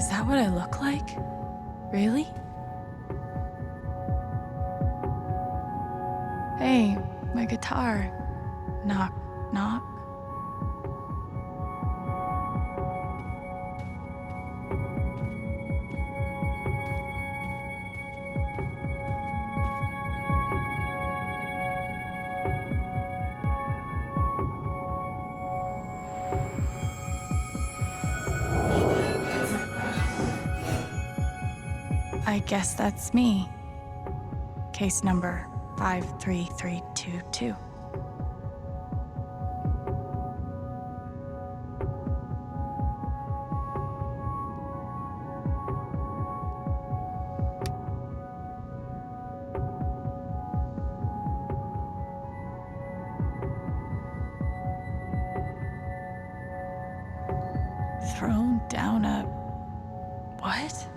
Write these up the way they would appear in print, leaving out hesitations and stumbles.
Is that what I look like? Really? Hey, my guitar. Knock, knock. I guess that's me. Case number 53322. Thrown down a... what?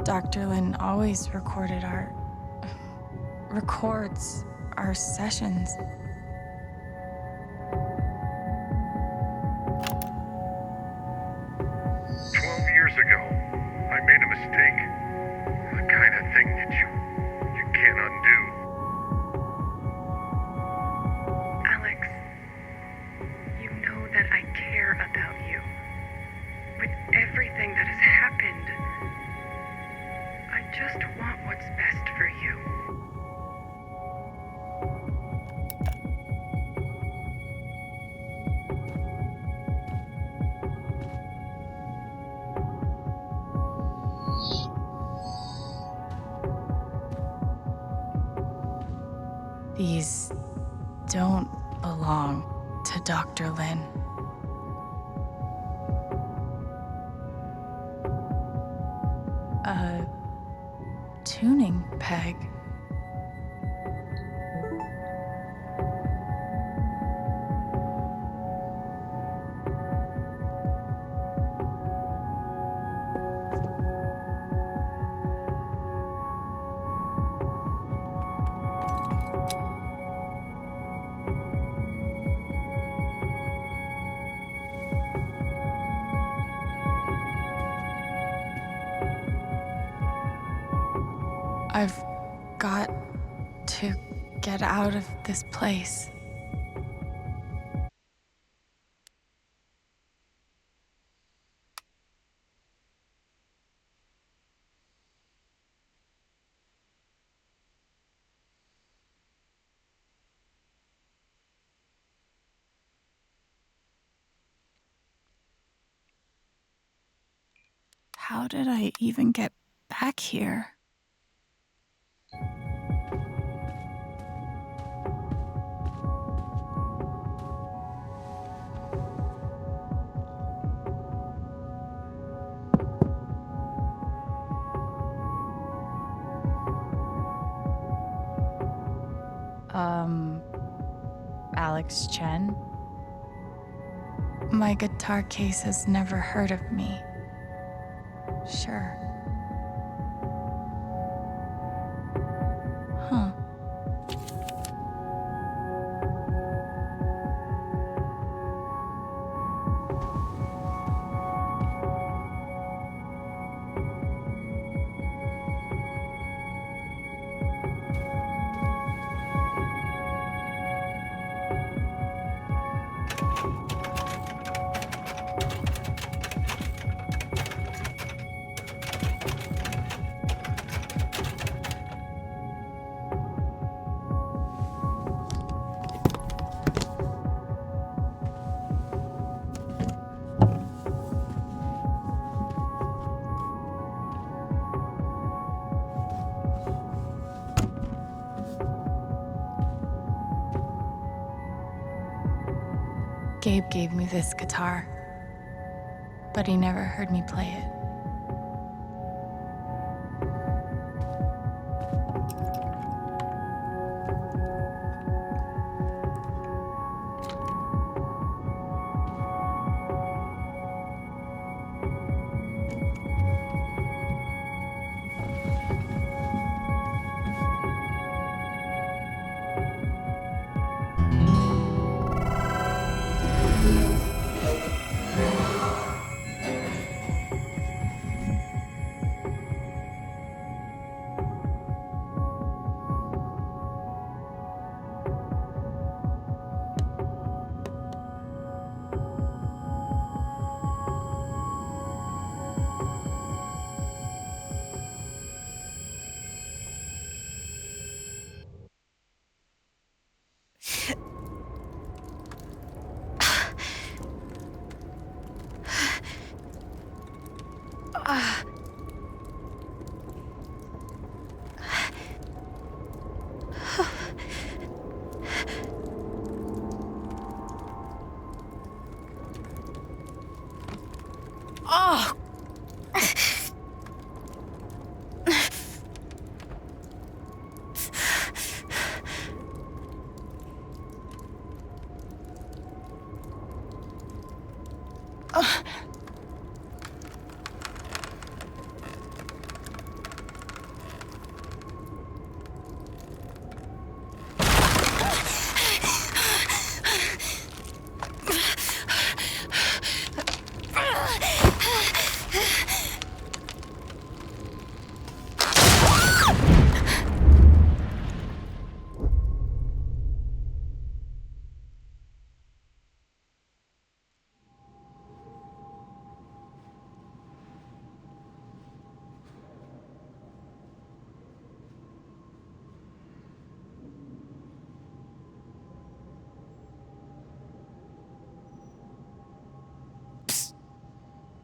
Dr. Lin always records our sessions. "12 years ago, I made a mistake. The kind of thing that you can't undo." Alex, you know that I care about you. With everything that has happened, I just want what's best for you. These don't belong to Dr. Lin. A tuning peg. I've got to get out of this place. How did I even get back here? Alex Chen? My guitar case has never heard of me. Sure. Huh. Gabe gave me this guitar, but he never heard me play it. Oh!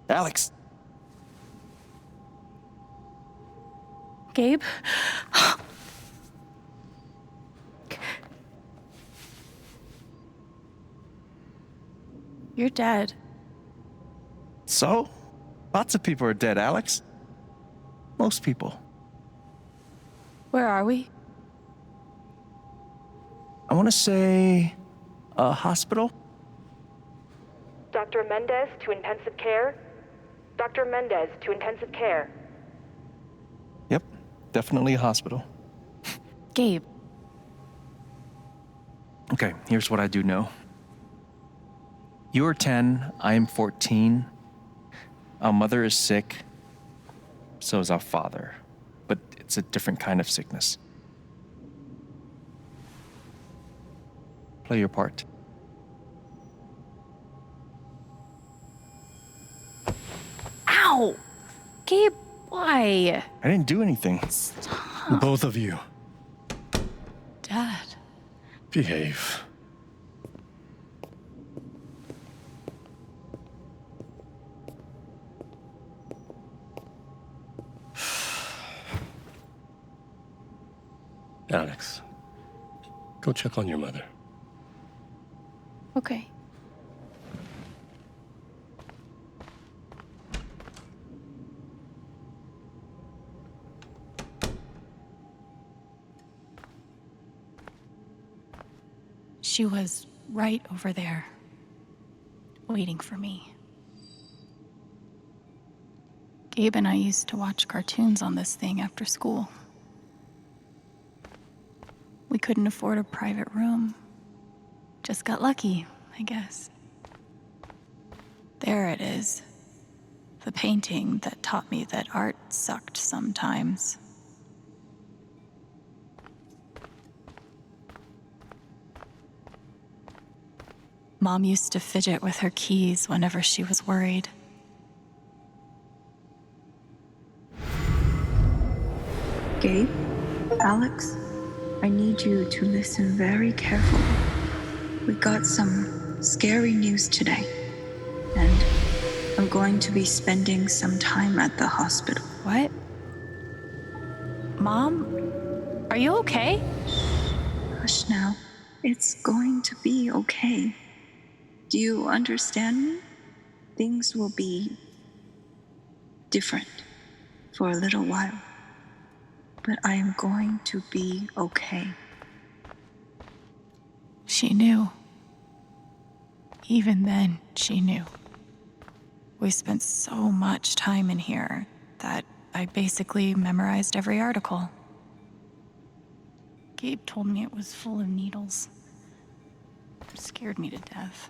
Alex! Gabe? You're dead. So? Lots of people are dead, Alex. Most people. Where are we? I want to say a hospital? Dr. Mendez to intensive care? Dr. Mendez to intensive care. Yep, definitely a hospital. Gabe. Okay, here's what I do know. You are 10, I am 14. Our mother is sick. So is our father. But it's a different kind of sickness. Play your part. Ow! Gabe, why? I didn't do anything. Stop. Both of you, Dad. behave. Alex, go check on your mother. Okay. She was right over there, waiting for me. Gabe and I used to watch cartoons on this thing after school. We couldn't afford a private room. Just got lucky, I guess. There it is. The painting that taught me that art sucked sometimes. Mom used to fidget with her keys whenever she was worried. Gabe, Alex, I need you to listen very carefully. We got some scary news today, and I'm going to be spending some time at the hospital. What? Mom? Are you okay? Hush now. It's going to be okay. Do you understand me? Things will be different for a little while, but I am going to be okay. She knew. Even then, she knew. We spent so much time in here that I basically memorized every article. Gabe told me it was full of needles. It scared me to death.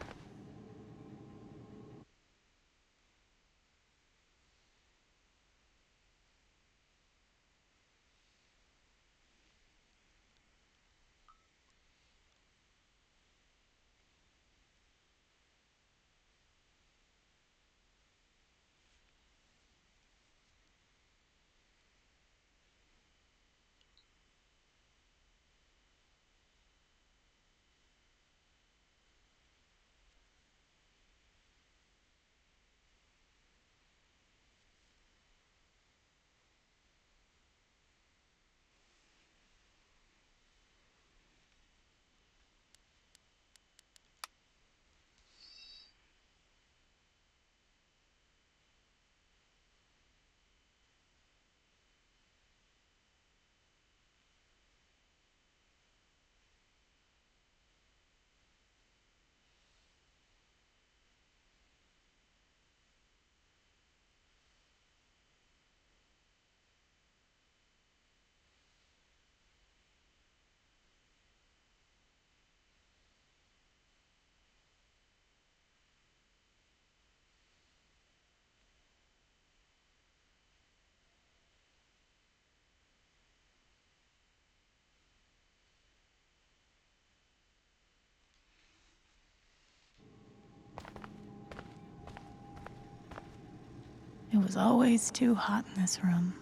It was always too hot in this room.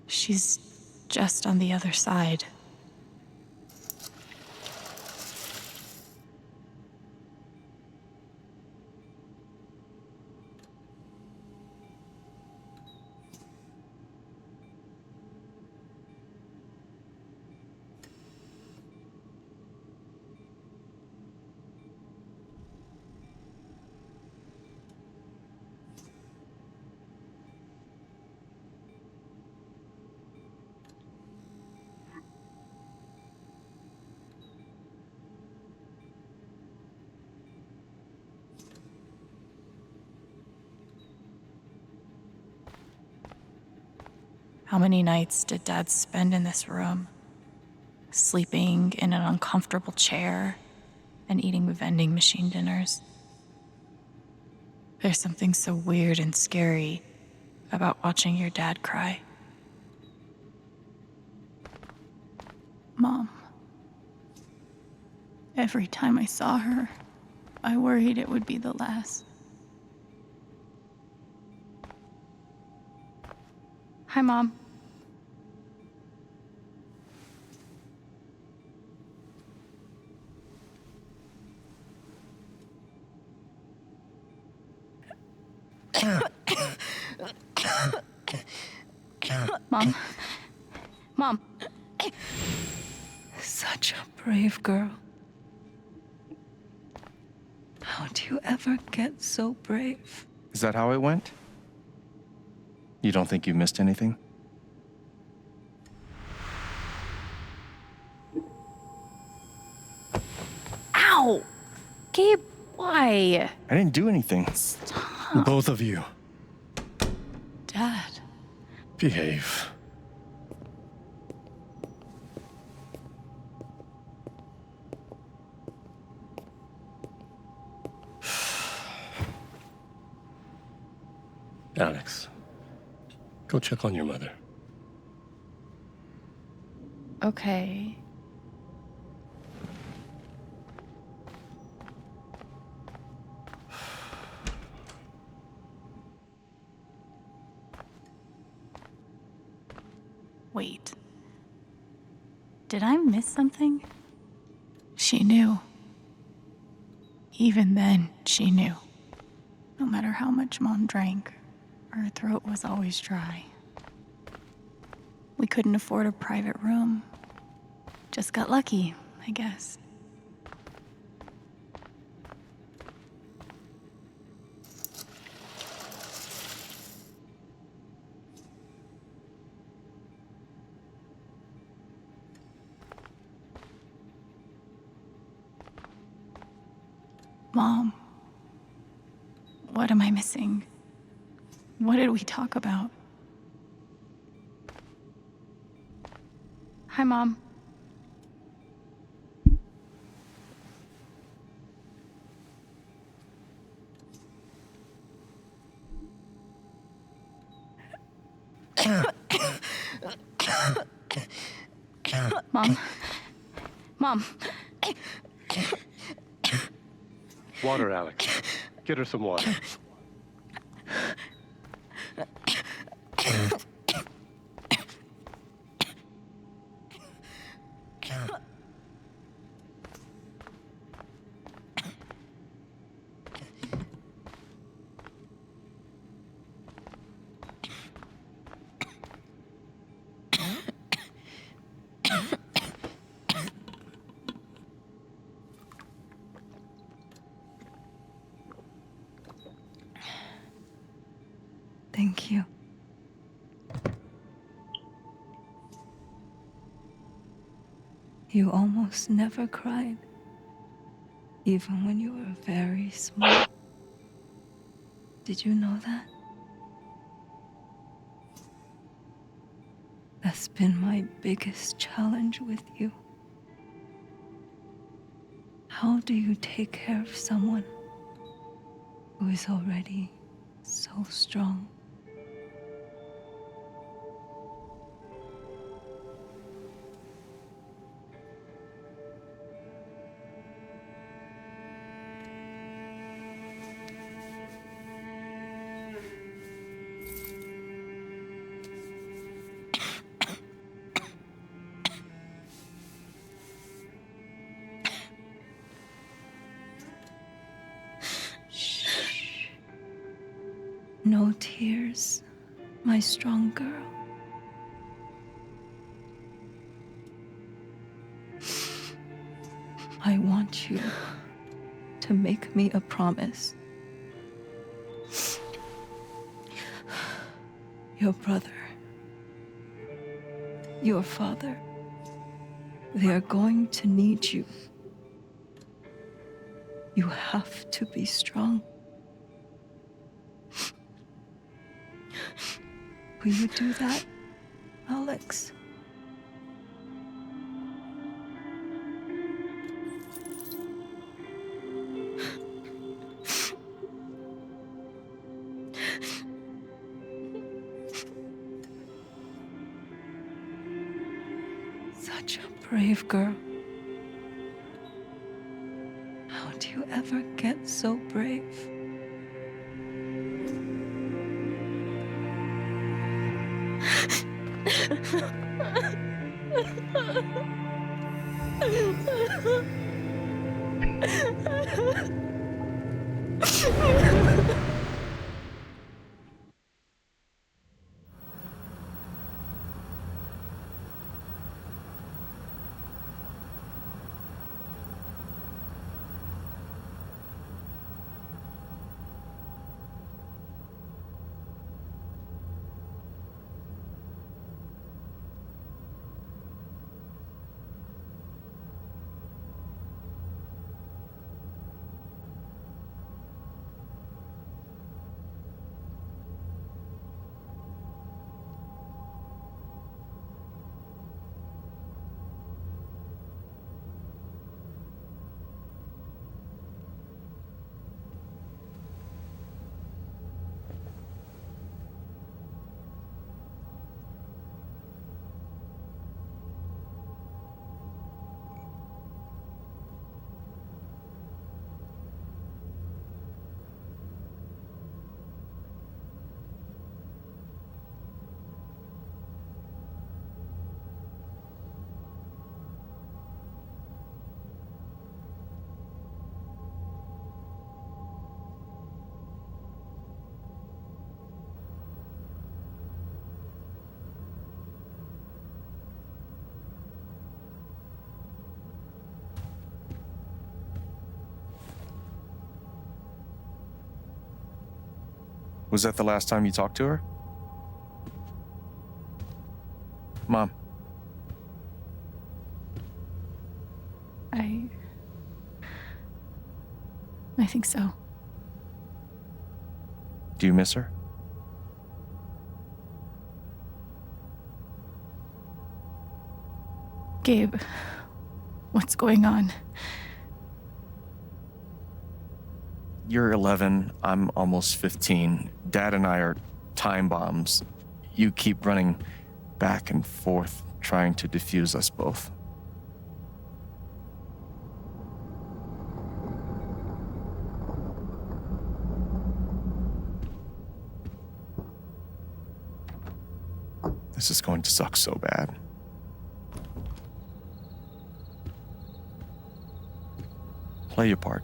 She's just on the other side. How many nights did Dad spend in this room? Sleeping in an uncomfortable chair and eating vending machine dinners. There's something so weird and scary about watching your dad cry. Mom. Every time I saw her, I worried it would be the last. Hi, Mom. Mom. Mom. Such a brave girl. How do you ever get so brave? Is that how it went? You don't think you missed anything? Ow! Gabe, why? I didn't do anything. Both of you, Dad. behave. Alex, go check on your mother. Okay. Wait. Did I miss something? She knew. Even then, she knew. No matter how much Mom drank, her throat was always dry. We couldn't afford a private room. Just got lucky, I guess. Mom, what am I missing? What did we talk about? Hi, Mom. Mom. Mom. Water, Alex. Get her some water. Thank you. You almost never cried, even when you were very small. Did you know that? That's been my biggest challenge with you. How do you take care of someone who is already so strong? Shh. No tears, my strong girl. I want you to make me a promise. Your brother, your father, they are going to need you. You have to be strong. Will you do that, Alex? Such a brave girl. How do you ever get so brave? Was that the last time you talked to her? Mom. I think so. Do you miss her? Gabe, what's going on? You're 11, I'm almost 15. Dad and I are time bombs. You keep running back and forth, trying to defuse us both. This is going to suck so bad. Play your part.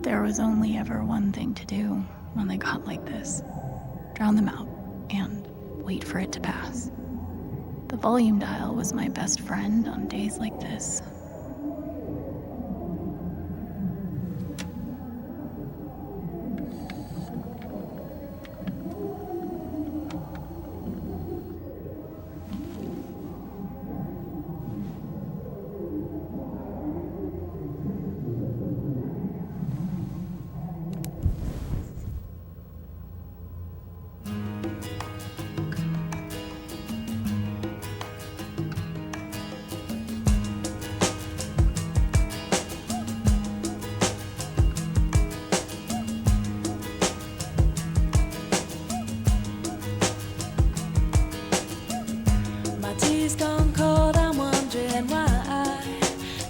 There was only ever one thing to do when they got like this. Drown them out and wait for it to pass. The volume dial was my best friend on days like this. Tea's gone cold, I'm wondering why I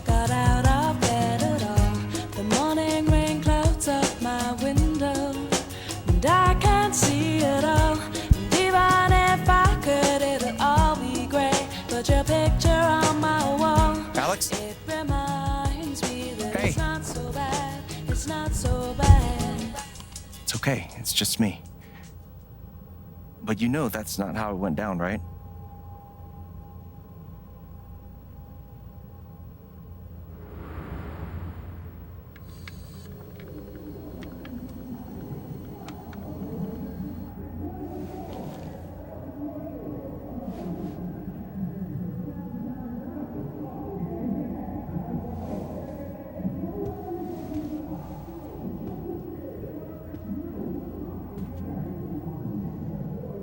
got out of bed at all. The morning rain clouds up my window, and I can't see it all. And even if I could, it'll all be great. Put your picture on my wall. Alex? It reminds me that Hey. it's not so bad, it's not so bad. It's okay, it's just me. But you know that's not how it went down, right?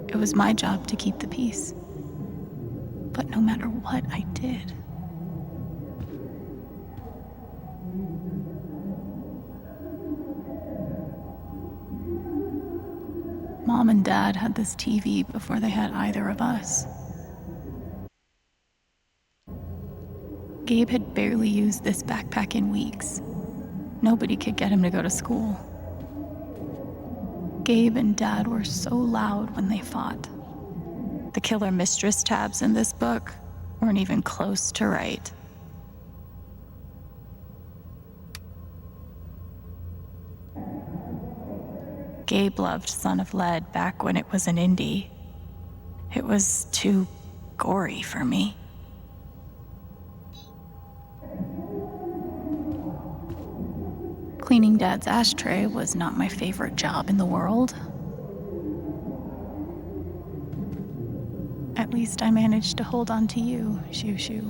It was my job to keep the peace. But no matter what I did, Mom and Dad had this TV before they had either of us. Gabe had barely used this backpack in weeks. Nobody could get him to go to school. Gabe and Dad were so loud when they fought. The killer mistress tabs in this book weren't even close to right. Gabe loved Son of Lead back when it was an indie. It was too gory for me. Cleaning Dad's ashtray was not my favorite job in the world. At least I managed to hold on to you, Shoo Shoo.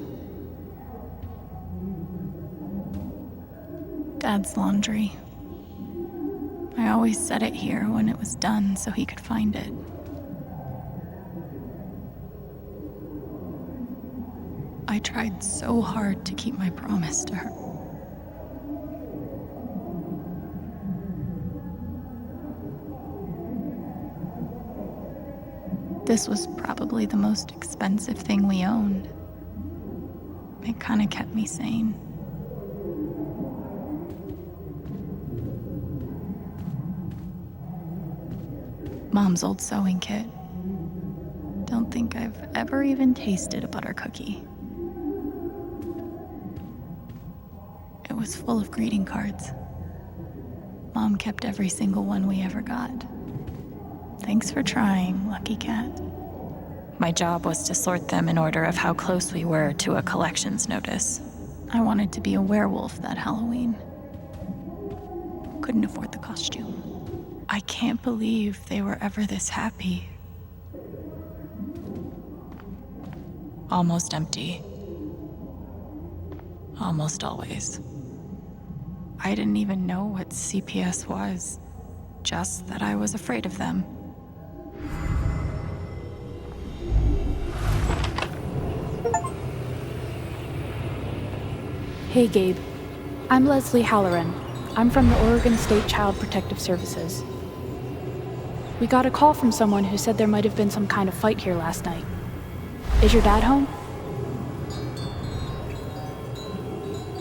Dad's laundry. I always set it here when it was done so he could find it. I tried so hard to keep my promise to her. This was probably the most expensive thing we owned. It kind of kept me sane. Mom's old sewing kit. don't think I've ever even tasted a butter cookie. It was full of greeting cards. Mom kept every single one we ever got. Thanks for trying, Lucky Cat. My job was to sort them in order of how close we were to a collections notice. I wanted to be a werewolf that Halloween. Couldn't afford the costume. I can't believe they were ever this happy. Almost empty. Almost always. I didn't even know what CPS was, just that I was afraid of them. Hey, Gabe. I'm Leslie Halloran. I'm from the Oregon State Child Protective Services. We got a call from someone who said there might have been some kind of fight here last night. Is your dad home?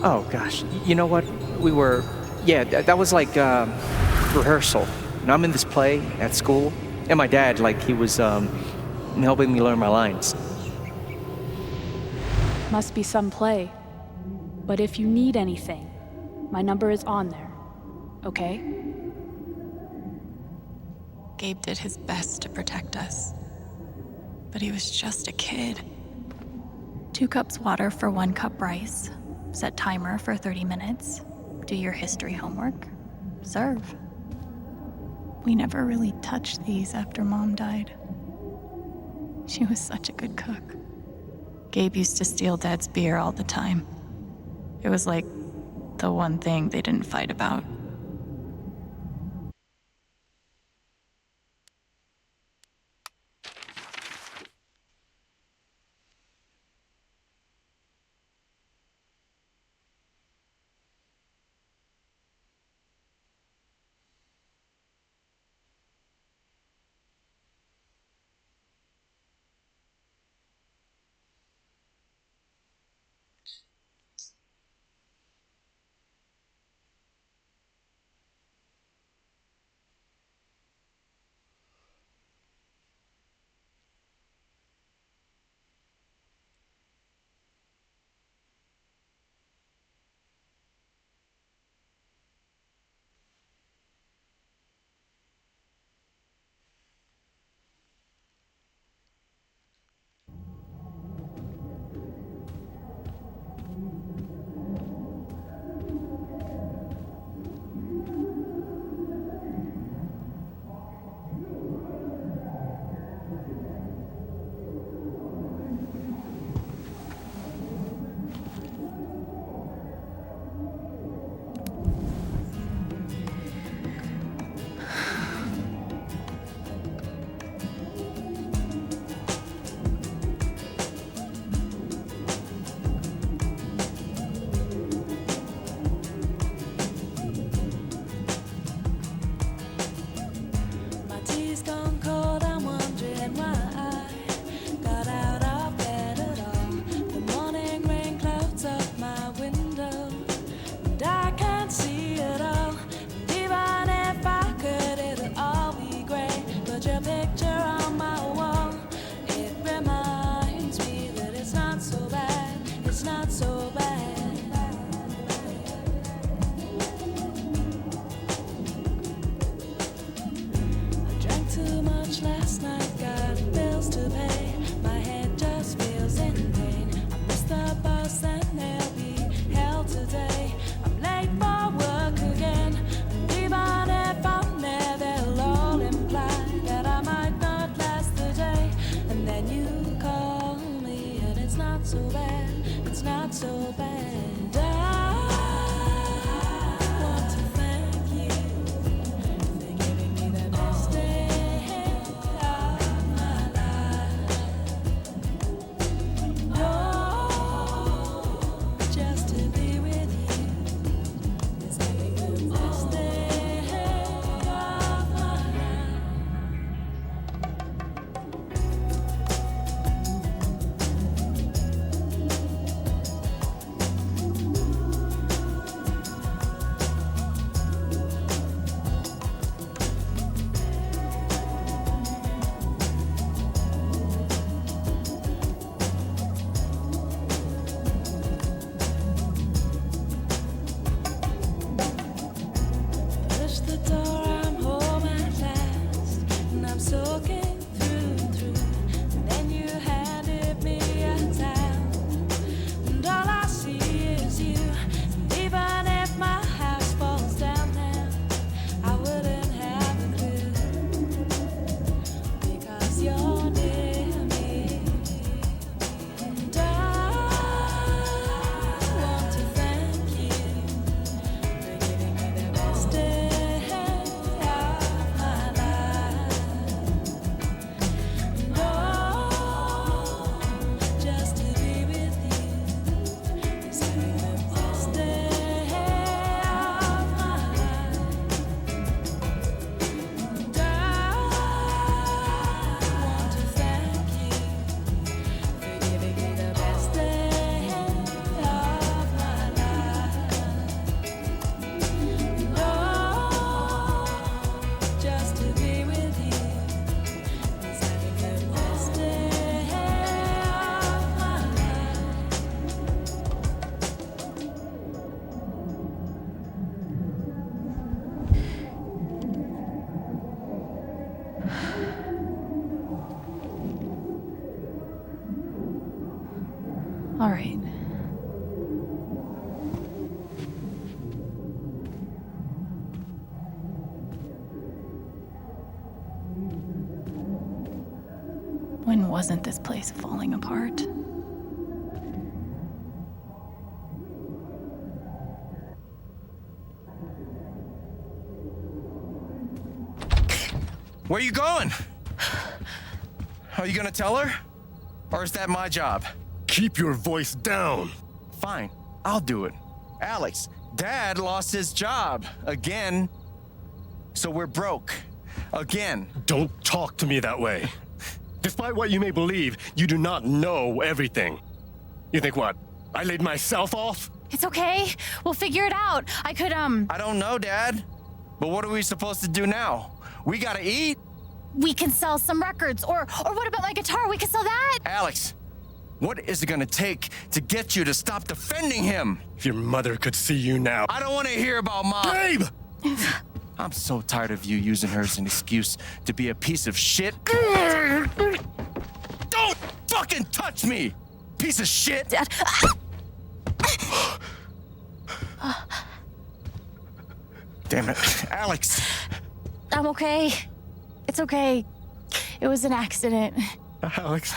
Oh, gosh. You know what? That was like rehearsal. And I'm in this play at school, and my dad, he was helping me learn my lines. Must be some play. But if you need anything, my number is on there, okay? Gabe did his best to protect us, but he was just a kid. 2 cups water for 1 cup rice. Set timer for 30 minutes. Do your history homework. Serve. We never really touched these after Mom died. She was such a good cook. Gabe used to steal Dad's beer all the time. It was like the one thing they didn't fight about. All right. When wasn't this place falling apart? Where you going? Are you gonna tell her? Or is that my job? Keep your voice down. Fine, I'll do it. Alex, Dad lost his job again. So we're broke. Again. Don't talk to me that way. Despite what you may believe, you do not know everything. You think what? I laid myself off? It's okay. We'll figure it out. I don't know, Dad. But what are we supposed to do now? We gotta eat. We can sell some records. Or what about my guitar? We can sell that. Alex, what is it gonna take to get you to stop defending him? If your mother could see you now. I don't wanna hear about Mom. Babe! I'm so tired of you using her as an excuse to be a piece of shit. Don't fucking touch me, piece of shit! Dad. Damn it, Alex. I'm okay. It's okay. It was an accident. Alex,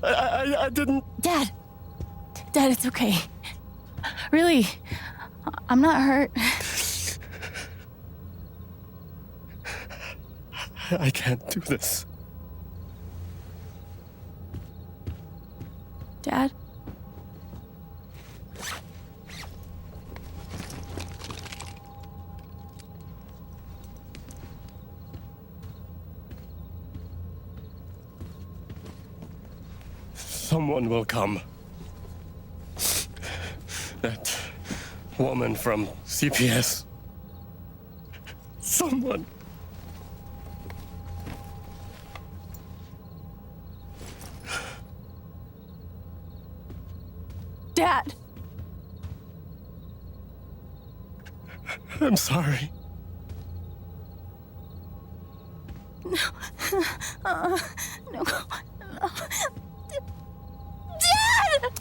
I didn't... Dad, it's okay. Really, I'm not hurt. I can't do this. Dad? Someone will come. That woman from CPS. Someone. Dad! I'm sorry. No. No. Dad!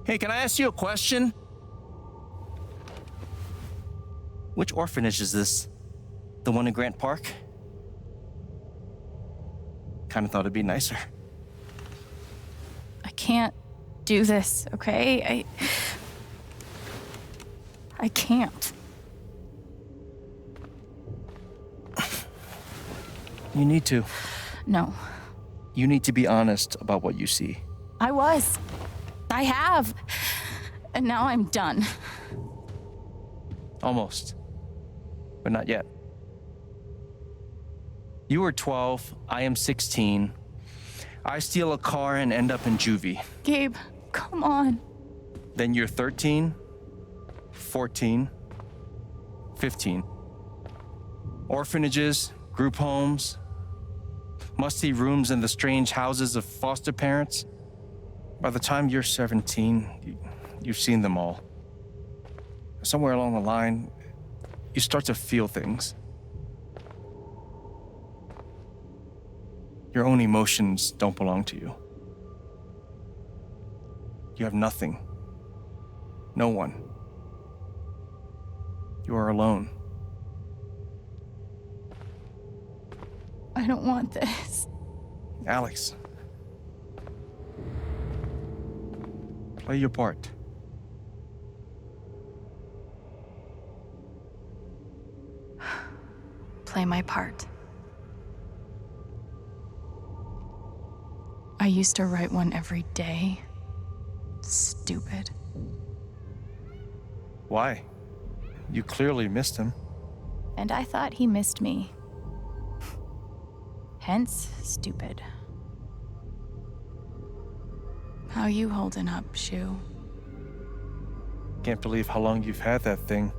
Hey, can I ask you a question? Which orphanage is this? The one in Grant Park? Kinda thought it'd be nicer. I can't do this, okay? I can't. You need to. No. You need to be honest about what you see. I was. I have. And now I'm done. Almost. But not yet. You were 12, I am 16. I steal a car and end up in juvie. Gabe, come on. Then you're 13, 14, 15. Orphanages, group homes, musty rooms in the strange houses of foster parents. By the time you're 17, you've seen them all. Somewhere along the line, you start to feel things. Your own emotions don't belong to you. You have nothing. No one. You are alone. I don't want this. Alex. Play your part. Play my part. I used to write one every day. Stupid. Why? You clearly missed him. And I thought he missed me. Hence, stupid. How you holding up, Shu? Can't believe how long you've had that thing.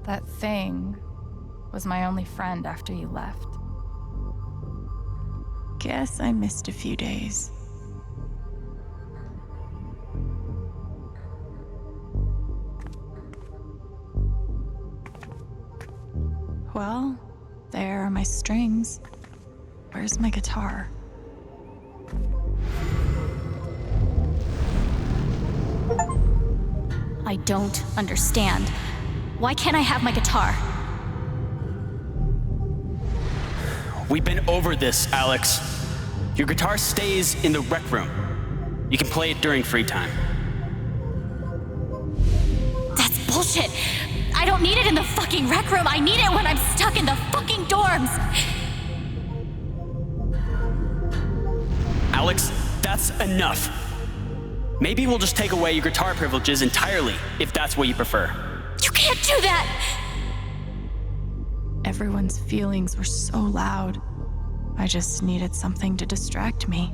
That thing was my only friend after you left. Guess I missed a few days. Well, there are my strings. Where's my guitar? I don't understand. Why can't I have my guitar? We've been over this, Alex. Your guitar stays in the rec room. You can play it during free time. That's bullshit. I don't need it in the fucking rec room. I need it when I'm stuck in the fucking dorms. Alex, that's enough. Maybe we'll just take away your guitar privileges entirely, if that's what you prefer. You can't do that! Everyone's feelings were so loud. I just needed something to distract me.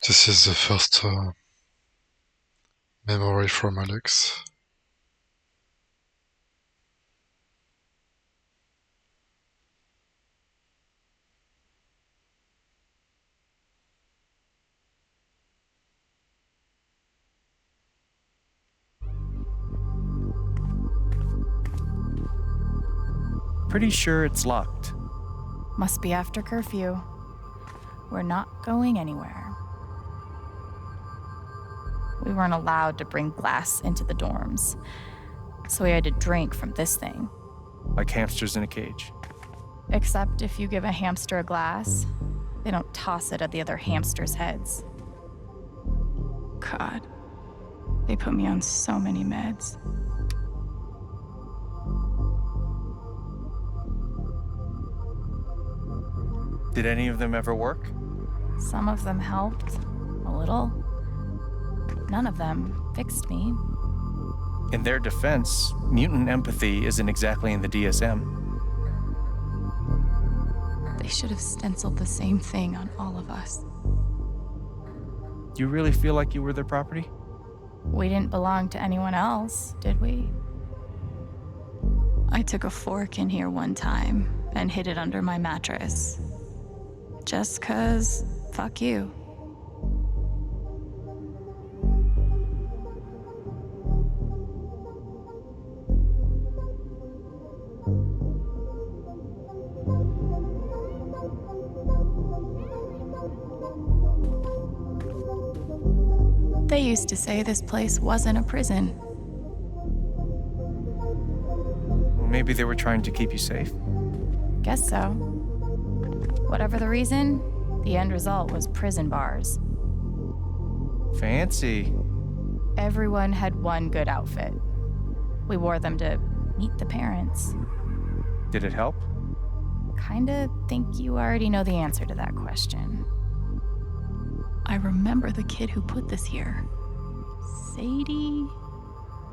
This is the first memory from Alex. Pretty sure it's locked. Must be after curfew. We're not going anywhere. We weren't allowed to bring glass into the dorms, so we had to drink from this thing. Like hamsters in a cage. Except if you give a hamster a glass, they don't toss it at the other hamsters' heads. God, they put me on so many meds. Did any of them ever work? Some of them helped, a little. None of them fixed me. In their defense, mutant empathy isn't exactly in the DSM. They should have stenciled the same thing on all of us. You really feel like you were their property? We didn't belong to anyone else, did we? I took a fork in here one time and hid it under my mattress. Just 'cause, fuck you. They used to say this place wasn't a prison. Well, maybe they were trying to keep you safe. Guess so. Whatever the reason, the end result was prison bars. Fancy. Everyone had one good outfit. We wore them to meet the parents. Did it help? Kinda think you already know the answer to that question. I remember the kid who put this here.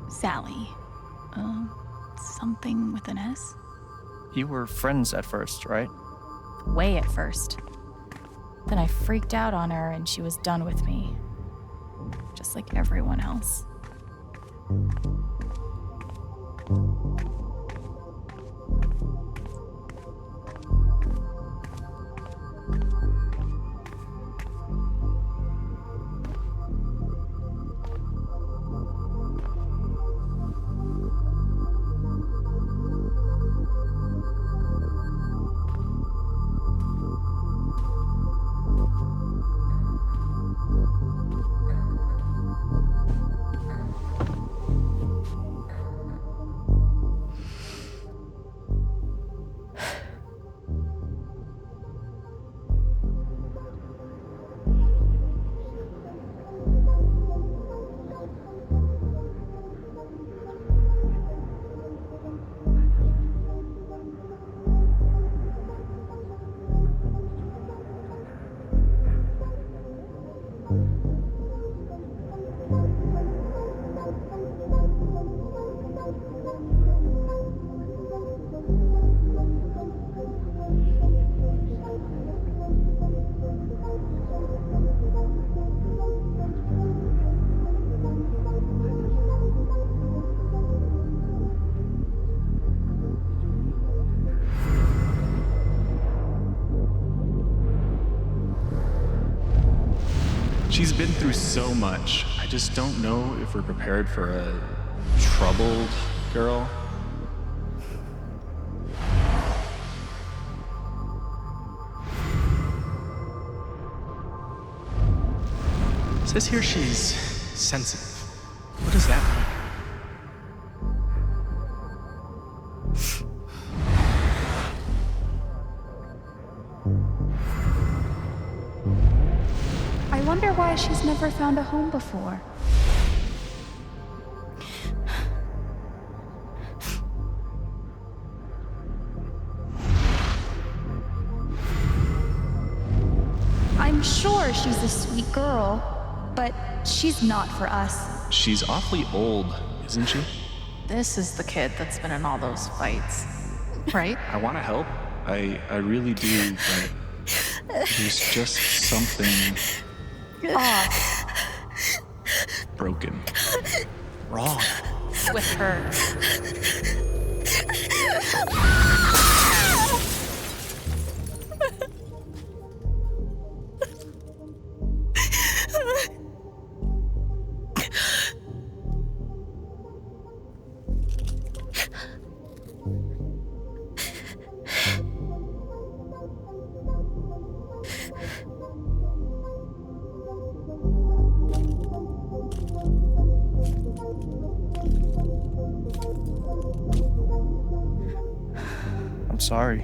Sally. Something with an S? You were friends at first, right? Way at first. Then I freaked out on her and she was done with me. Just like everyone else. She's been through so much. I just don't know if we're prepared for a troubled girl. It says here she's sensitive. What does that mean? I wonder why she's never found a home before. I'm sure she's a sweet girl, but she's not for us. She's awfully old, isn't she? This is the kid that's been in all those fights, right? I want to help. I really do, but there's just something Off. broken. Wrong. With her. Sorry.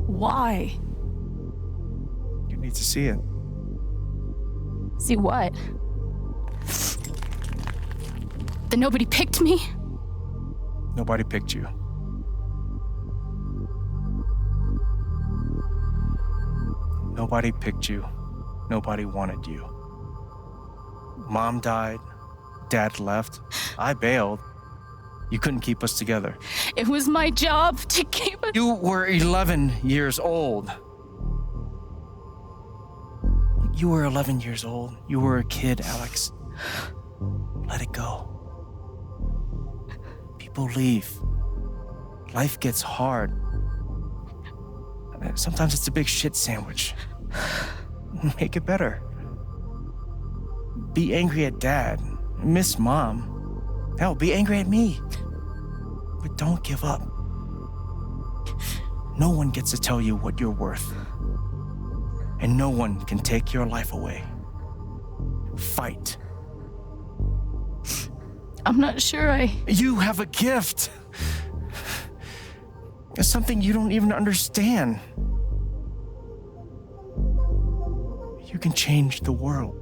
Why? You need to see it. See what? That nobody picked me? Nobody picked you. Nobody picked you. Nobody wanted you. Mom died. Dad left. I bailed. You couldn't keep us together. It was my job to keep us. You were 11 years old. You were 11 years old. You were a kid, Alex. Let it go. People leave. Life gets hard. Sometimes it's a big shit sandwich. Make it better. Be angry at Dad. Miss Mom. Hell, be angry at me. But don't give up. No one gets to tell you what you're worth. And no one can take your life away. Fight. I'm not sure You have a gift. It's something you don't even understand. You can change the world.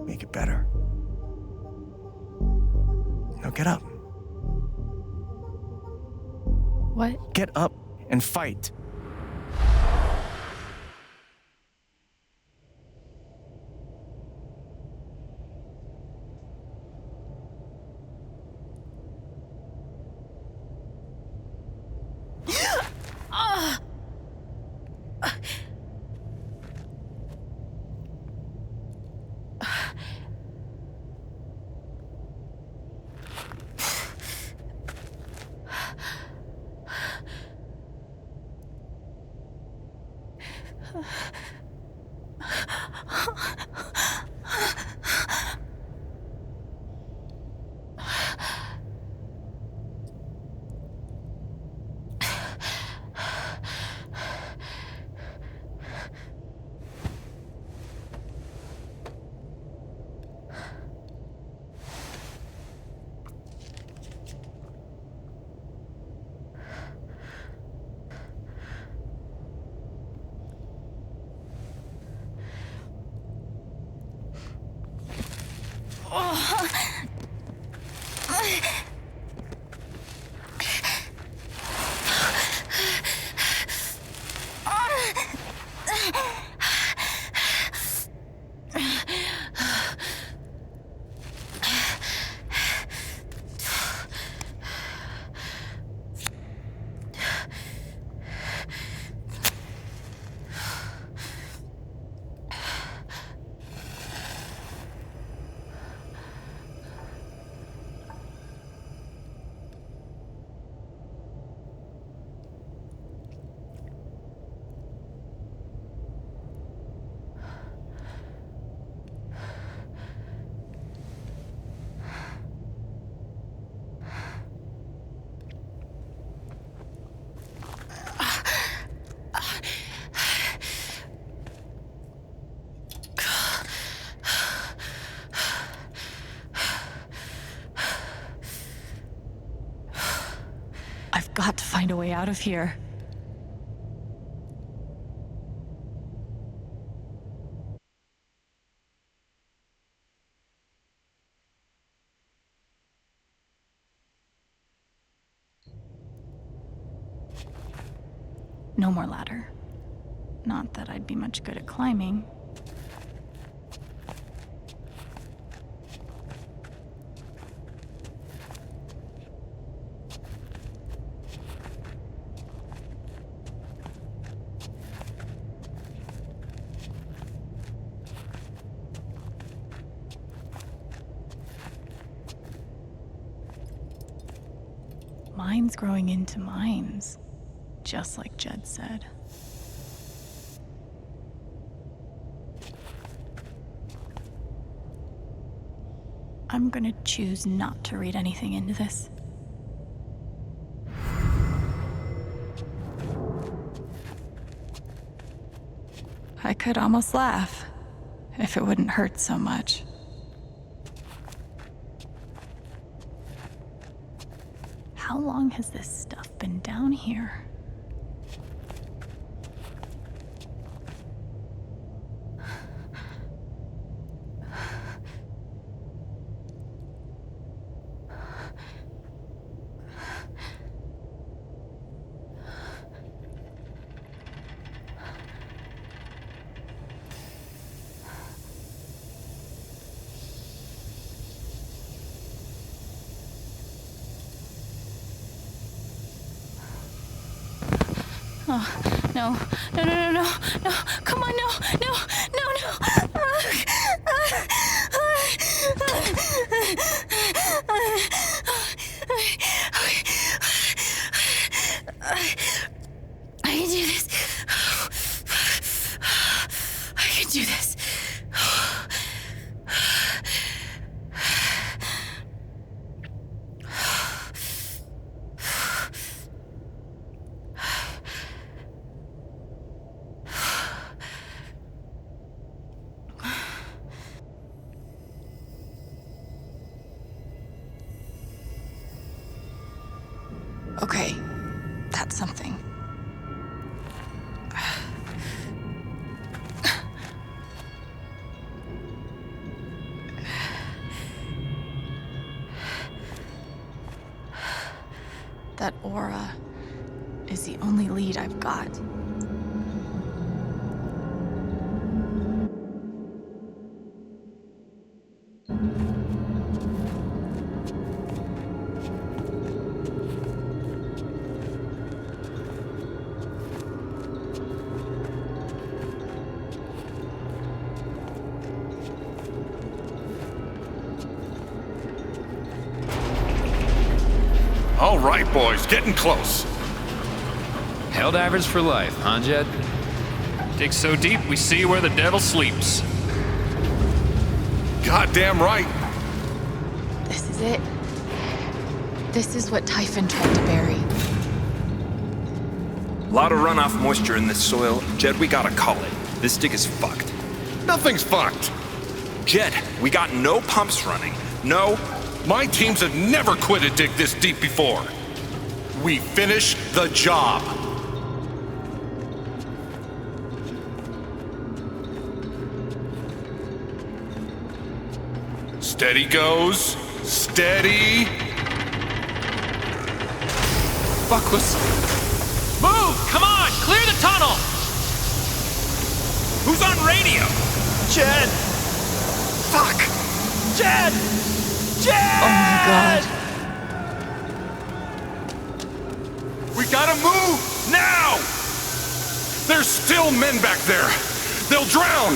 Make it better. Now get up. What? Get up and fight. I've got to find a way out of here. No more ladder. Not that I'd be much good at climbing. Mines growing into mines, just like Jed said. I'm gonna choose not to read anything into this. I could almost laugh, if it wouldn't hurt so much. How long has this stuff been down here? Oh, no. No, no, no, no. No. Come on, no. No. No, no. I can do this. I can do this. Okay, that's something. That aura is the only lead I've got. All right, boys, getting close. Helldivers for life, huh, Jed? Dig so deep, we see where the devil sleeps. Goddamn right. This is it. This is what Typhon tried to bury. Lot of runoff moisture in this soil. Jed, we gotta call it. This dig is fucked. Nothing's fucked. Jed, we got no pumps running. No. My teams have never quit a dig this deep before. We finish the job. Steady goes. Steady. Buckless. Move! Come on! Clear the tunnel! Who's on radio? Jed! Fuck! Jed! Jed! Oh my god. We gotta move! Now! There's still men back there. They'll drown.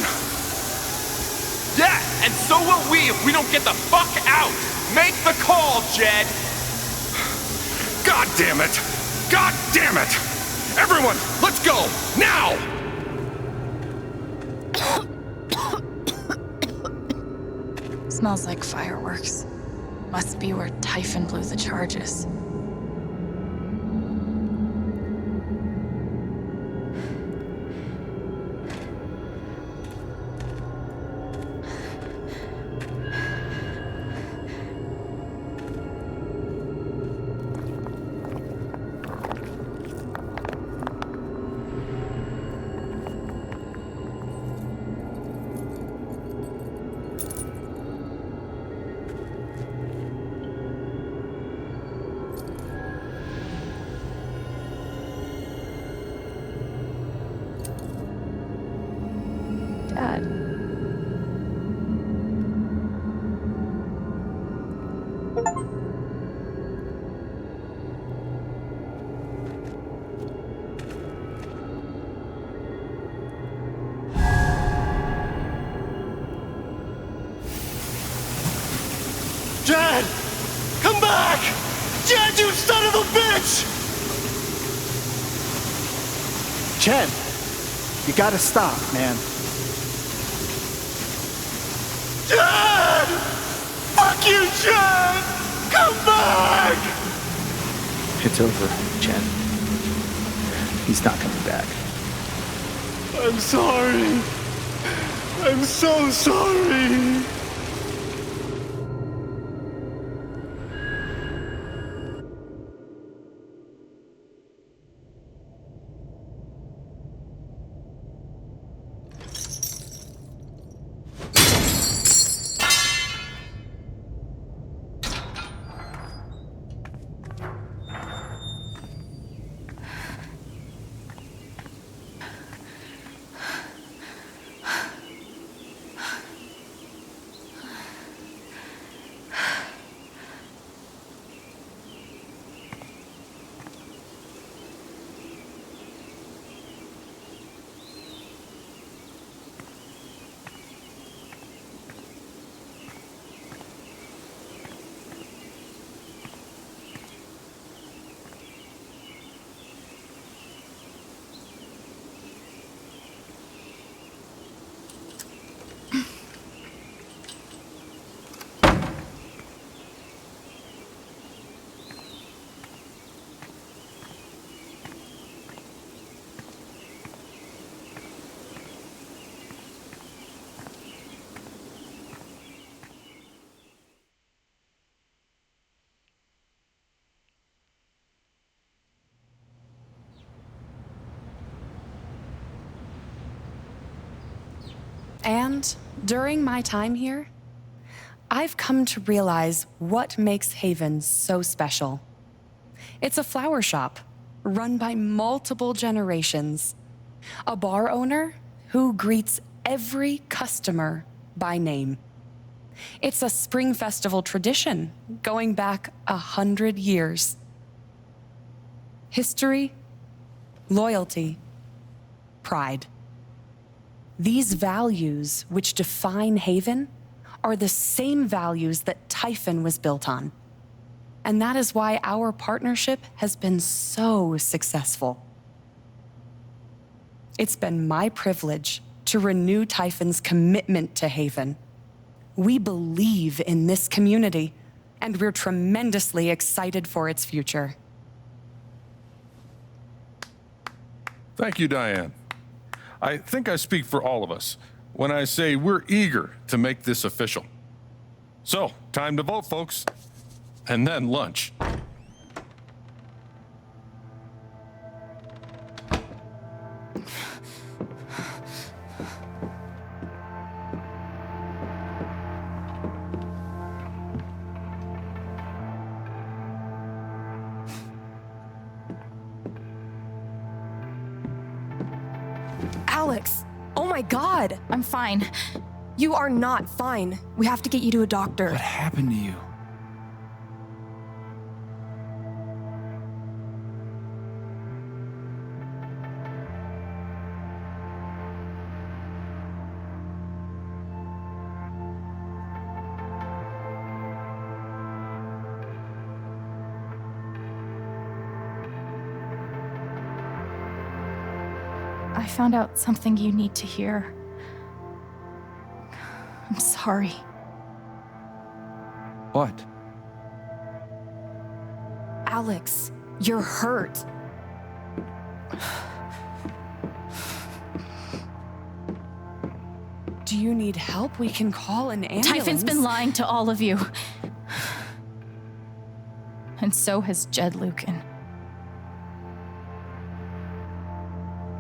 Yeah, and so will we if we don't get the fuck out. Make the call, Jed. God damn it! God damn it! Everyone, let's go! Now! Smells like fireworks. Must be where Typhon blew the charges. Dad. Jed! Come back! Jed, you son of a bitch! Jed, you gotta stop, man. Jed! Fuck you, Jed! Come back! It's over, Jed. He's not coming back. I'm sorry. I'm so sorry. And during my time here, I've come to realize what makes Haven so special. It's a flower shop run by multiple generations, a bar owner who greets every customer by name. It's a spring festival tradition going back 100 years. History, loyalty, pride. These values which define Haven are the same values that Typhon was built on. And that is why our partnership has been so successful. It's been my privilege to renew Typhon's commitment to Haven. We believe in this community, and we're tremendously excited for its future. Thank you, Diane. I think I speak for all of us when I say we're eager to make this official. So, time to vote, folks. And then lunch. Alex! Oh my god! I'm fine. You are not fine. We have to get you to a doctor. What happened to you? I found out something you need to hear. I'm sorry. What? Alex, you're hurt. Do you need help? We can call an ambulance. Typhon's been lying to all of you. And so has Jed Lucan.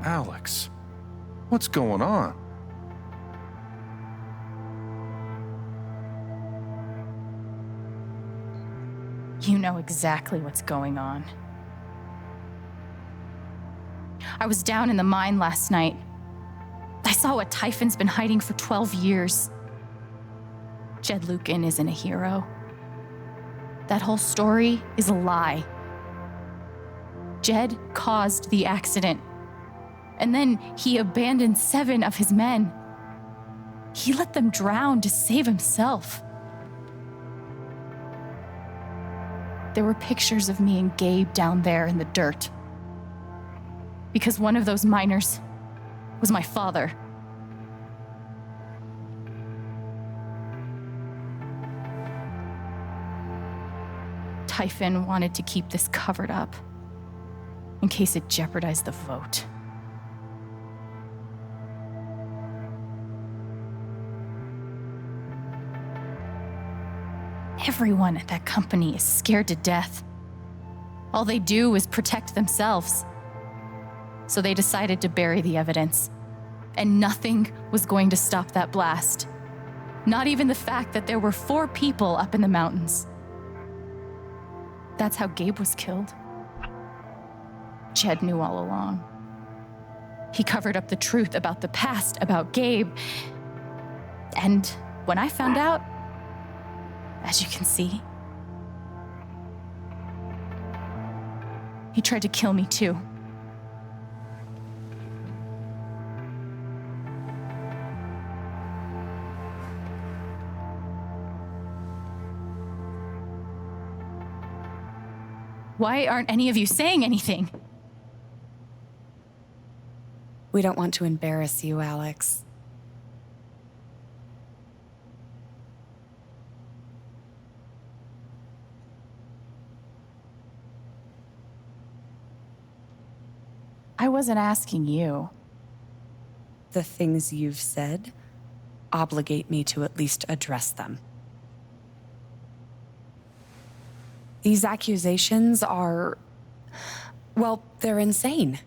Alex, what's going on? You know exactly what's going on. I was down in the mine last night. I saw what Typhon's been hiding for 12 years. Jed Lucan isn't a hero. That whole story is a lie. Jed caused the accident. And then he abandoned 7 of his men. He let them drown to save himself. There were pictures of me and Gabe down there in the dirt. Because one of those miners was my father. Typhon wanted to keep this covered up in case it jeopardized the vote. Everyone at that company is scared to death. All they do is protect themselves. So they decided to bury the evidence. And nothing was going to stop that blast. Not even the fact that there were 4 people up in the mountains. That's how Gabe was killed. Jed knew all along. He covered up the truth about the past, about Gabe. And when I found out, as you can see, he tried to kill me too. Why aren't any of you saying anything? We don't want to embarrass you, Alex. I wasn't asking you. The things you've said obligate me to at least address them. These accusations are, well, they're insane.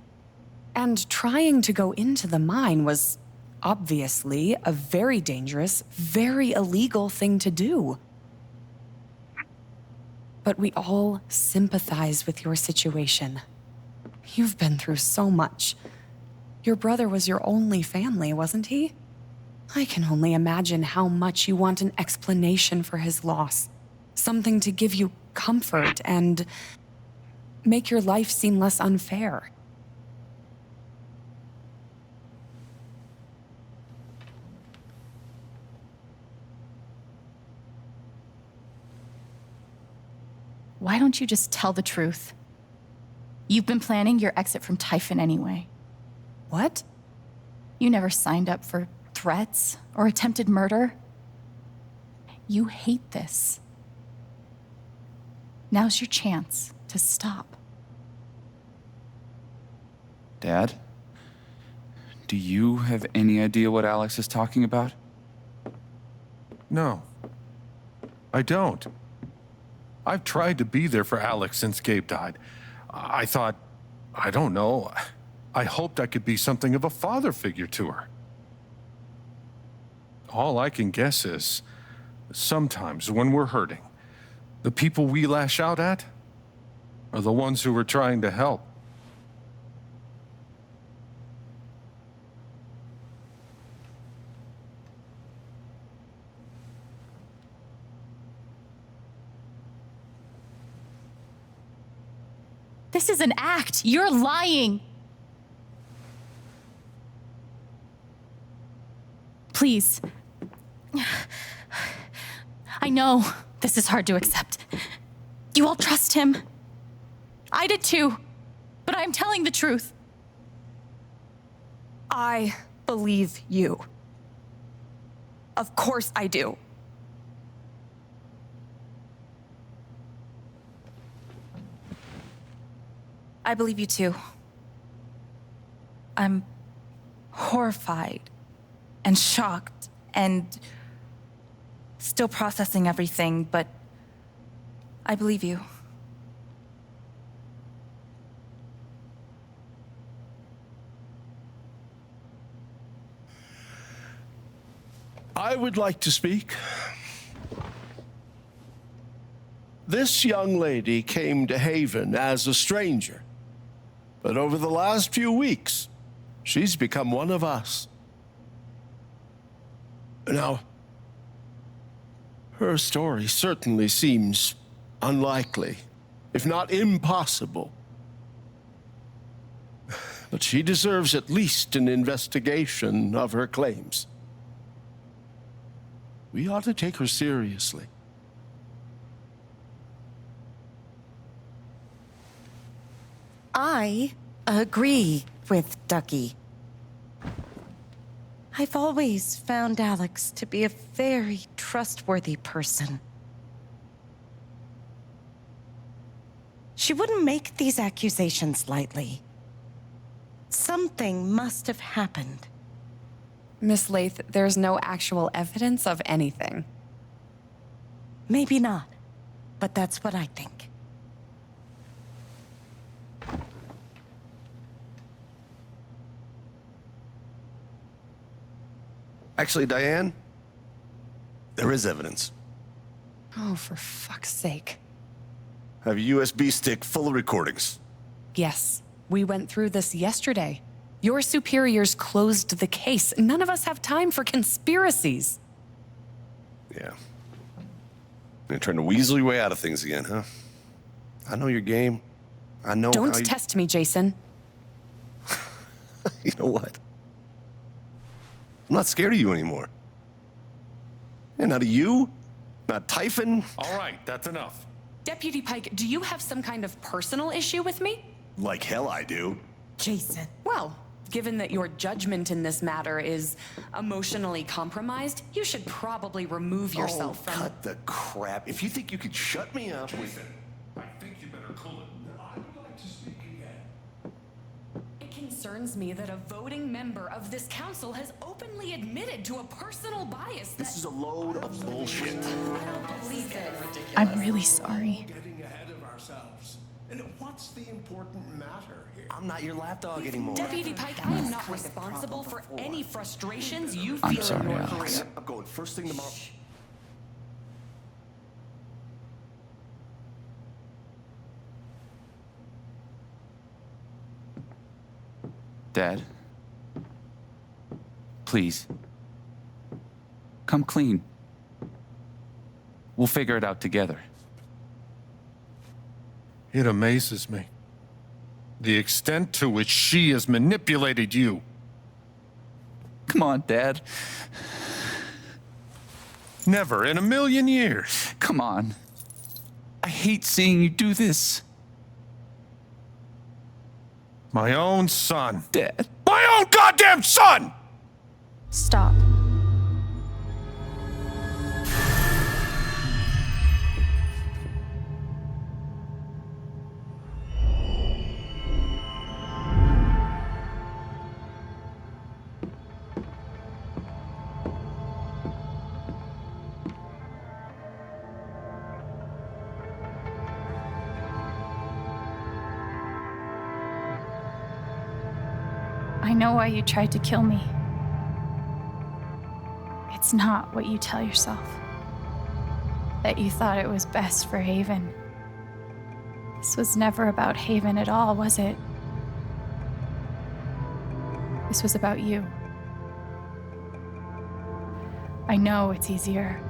And trying to go into the mine was obviously a very dangerous, very illegal thing to do. But we all sympathize with your situation. You've been through so much. Your brother was your only family, wasn't he? I can only imagine how much you want an explanation for his loss. Something to give you comfort and make your life seem less unfair. Why don't you just tell the truth? You've been planning your exit from Typhon anyway. What? You never signed up for threats or attempted murder. You hate this. Now's your chance to stop. Dad? Do you have any idea what Alex is talking about? No, I don't. I've tried to be there for Alex since Gabe died. I thought, I don't know, I hoped I could be something of a father figure to her. All I can guess is, sometimes when we're hurting, the people we lash out at are the ones who we're trying to help. This is an act. You're lying. Please. I know this is hard to accept. You all trust him. I did too. But I'm telling the truth. I believe you. Of course I do. I believe you too. I'm horrified and shocked and still processing everything, but I believe you. I would like to speak. This young lady came to Haven as a stranger, but over the last few weeks, she's become one of us. Now, her story certainly seems unlikely, if not impossible. But she deserves at least an investigation of her claims. We ought to take her seriously. I agree with Ducky. I've always found Alex to be a very trustworthy person. She wouldn't make these accusations lightly. Something must have happened. Miss Lath, there's no actual evidence of anything. Maybe not, but that's what I think. Actually, Diane, there is evidence. Oh, for fuck's sake. I have a USB stick full of recordings. Yes, we went through this yesterday. Your superiors closed the case. None of us have time for conspiracies. Yeah. You're trying to weasel your way out of things again, huh? I know your game. I know Don't how you... test me, Jason. You know what? I'm not scared of you anymore. And not of you, not Typhon. All right, that's enough. Deputy Pike, do you have some kind of personal issue with me? Like hell I do. Jason. Well, given that your judgment in this matter is emotionally compromised, you should probably remove yourself from... cut the crap. If you think you could shut me up with... I think you better cool it. I would like to speak again. It concerns me that a voting member of this council has openly admitted to a personal bias that... This is a load of bullshit. I don't believe it. I'm really sorry. Getting ahead of ourselves. And what's What's the important matter here? I'm not your lapdog anymore. Deputy Pike, I am not responsible for any frustrations you I'm feel sorry, in your Alex. career. I'm going first thing tomorrow. Dad, please, come clean. We'll figure it out together. It amazes me. The extent to which she has manipulated you. Come on, Dad. Never in a million years. Come on. I hate seeing you do this. My own son. Dad. My own goddamn son! Stop. I know why you tried to kill me. It's not what you tell yourself. That you thought it was best for Haven. This was never about Haven at all, was it? This was about you. I know it's easier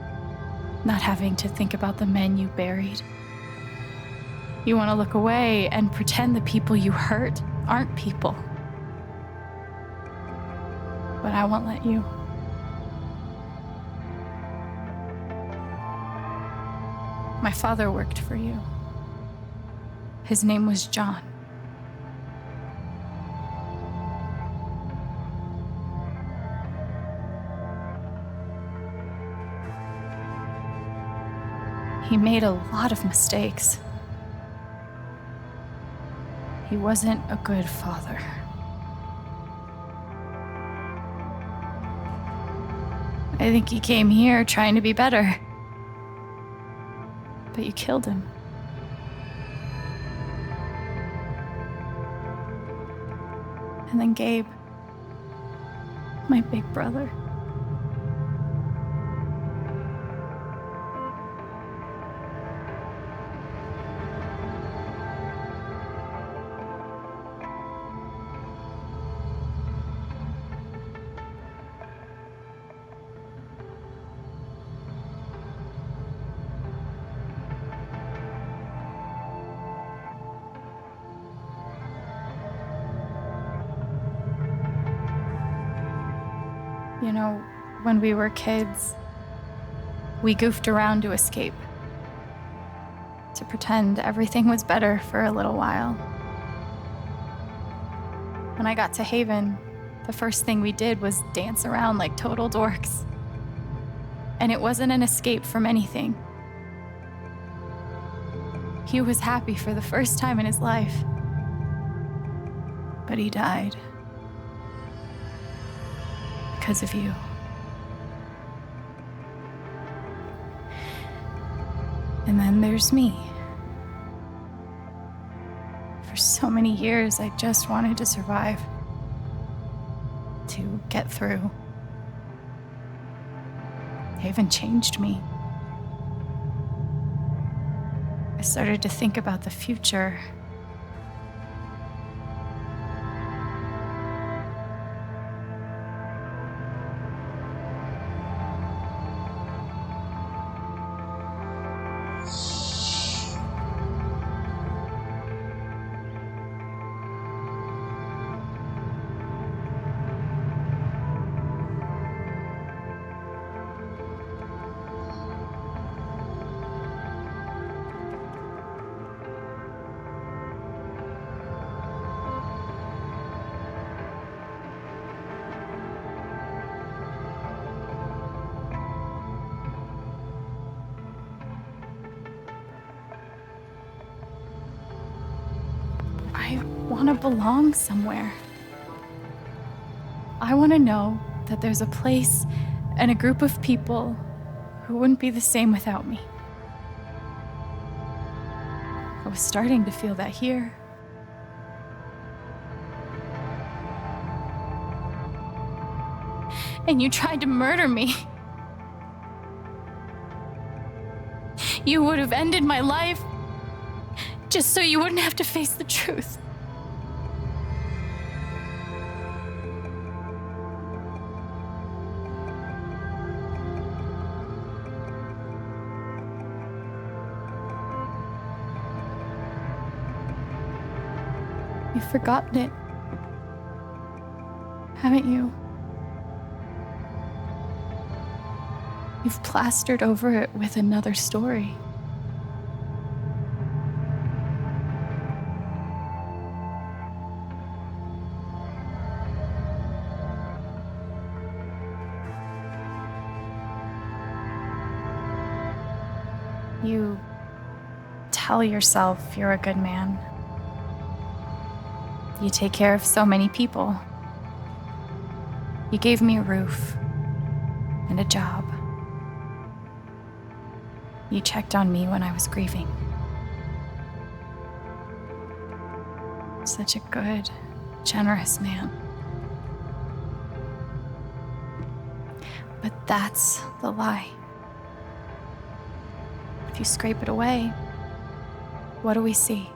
not having to think about the men you buried. You want to look away and pretend the people you hurt aren't people. But I won't let you. My father worked for you. His name was John. He made a lot of mistakes. He wasn't a good father. I think he came here trying to be better. But you killed him. And then Gabe, my big brother. You know, when we were kids, we goofed around to escape, to pretend everything was better for a little while. When I got to Haven, the first thing we did was dance around like total dorks. And it wasn't an escape from anything. He was happy for the first time in his life. But he died. Because of you. And then there's me. For so many years, I just wanted to survive. To get through. Haven changed me. I started to think about the future. I want to belong somewhere. I want to know that there's a place and a group of people who wouldn't be the same without me. I was starting to feel that here. and you tried to murder me. You would have ended my life just so you wouldn't have to face the truth. You've forgotten it, haven't you? You've plastered over it with another story. You tell yourself you're a good man. You take care of so many people. You gave me a roof and a job. You checked on me when I was grieving. Such a good, generous man. But that's the lie. If you scrape it away, what do we see?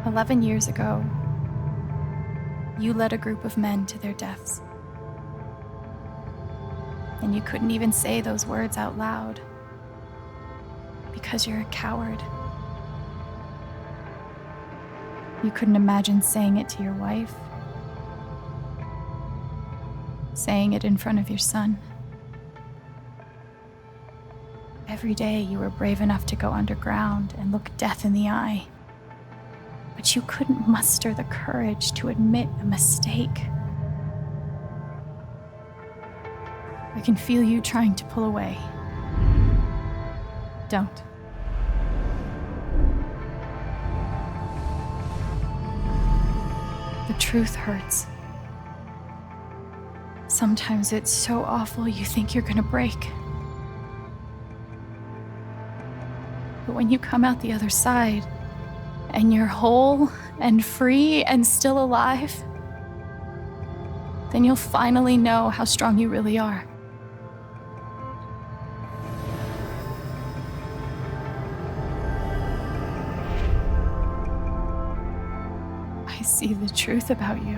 "11 years ago, you led a group of men to their deaths. And you couldn't even say those words out loud because you're a coward. You couldn't imagine saying it to your wife, saying it in front of your son. Every day you were brave enough to go underground and look death in the eye. But you couldn't muster the courage to admit a mistake. I can feel you trying to pull away. Don't. The truth hurts. Sometimes it's so awful you think you're gonna break. But when you come out the other side, and you're whole and free and still alive, then you'll finally know how strong you really are. I see the truth about you.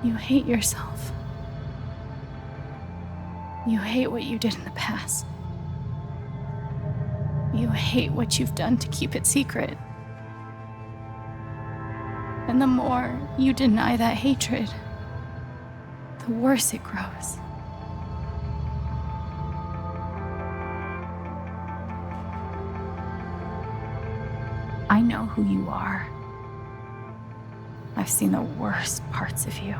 You hate yourself. You hate what you did in the past. You hate what you've done to keep it secret. And the more you deny that hatred, the worse it grows. I know who you are. I've seen the worst parts of you.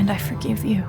And I forgive you.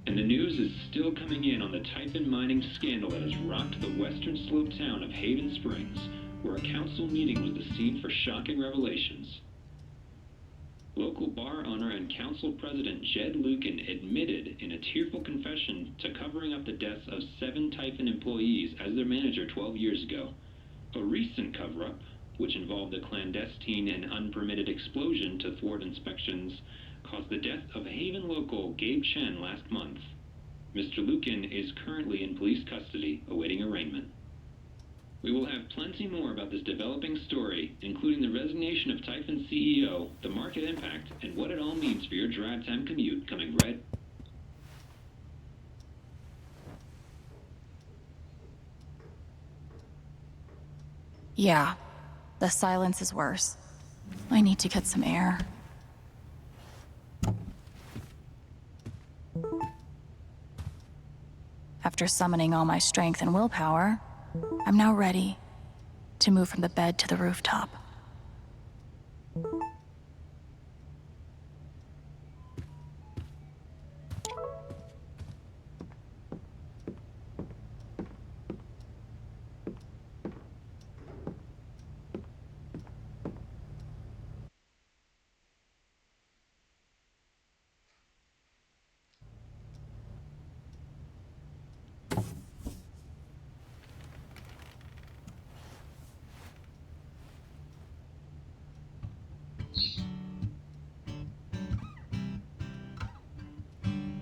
And the news is still coming in on the Typhon mining scandal that has rocked the western slope town of Haven Springs, where a council meeting was the scene for shocking revelations. Local bar owner and council president Jed Lucan admitted in a tearful confession to covering up the deaths of 7 Typhon employees as their manager 12 years ago. A recent cover-up, which involved a clandestine and unpermitted explosion to thwart inspections, caused the death of Haven local Gabe Chen last month. Mr. Lucan is currently in police custody, awaiting arraignment. We will have plenty more about this developing story, including the resignation of Typhon CEO, the market impact, and what it all means for your drive time commute coming right. Yeah, the silence is worse. I need to get some air. After summoning all my strength and willpower, I'm now ready to move from the bed to the rooftop.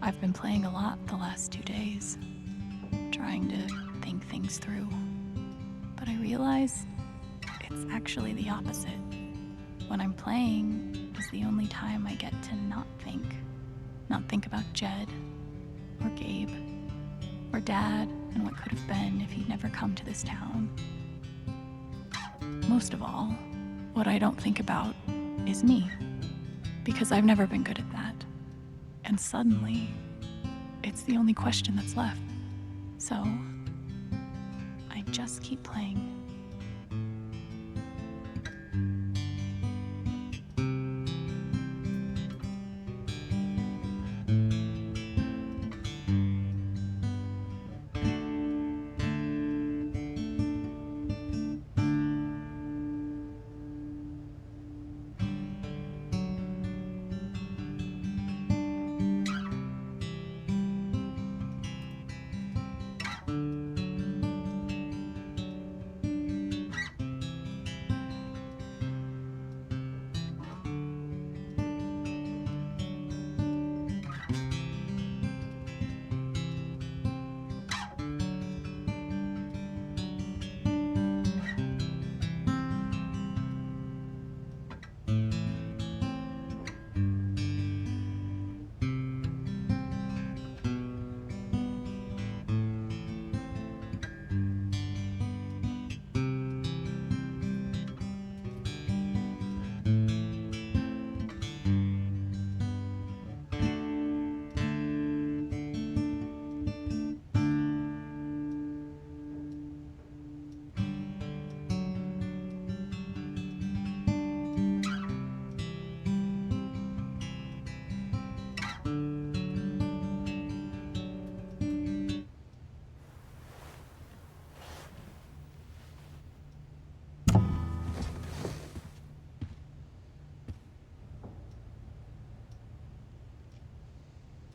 I've been playing a lot the last 2 days, trying to think things through. But I realize it's actually the opposite. When I'm playing is the only time I get to not think. Not think about Jed, or Gabe, or Dad, and what could have been if he'd never come to this town. Most of all, what I don't think about is me, because I've never been good at that. And suddenly, it's the only question that's left. So, I just keep playing.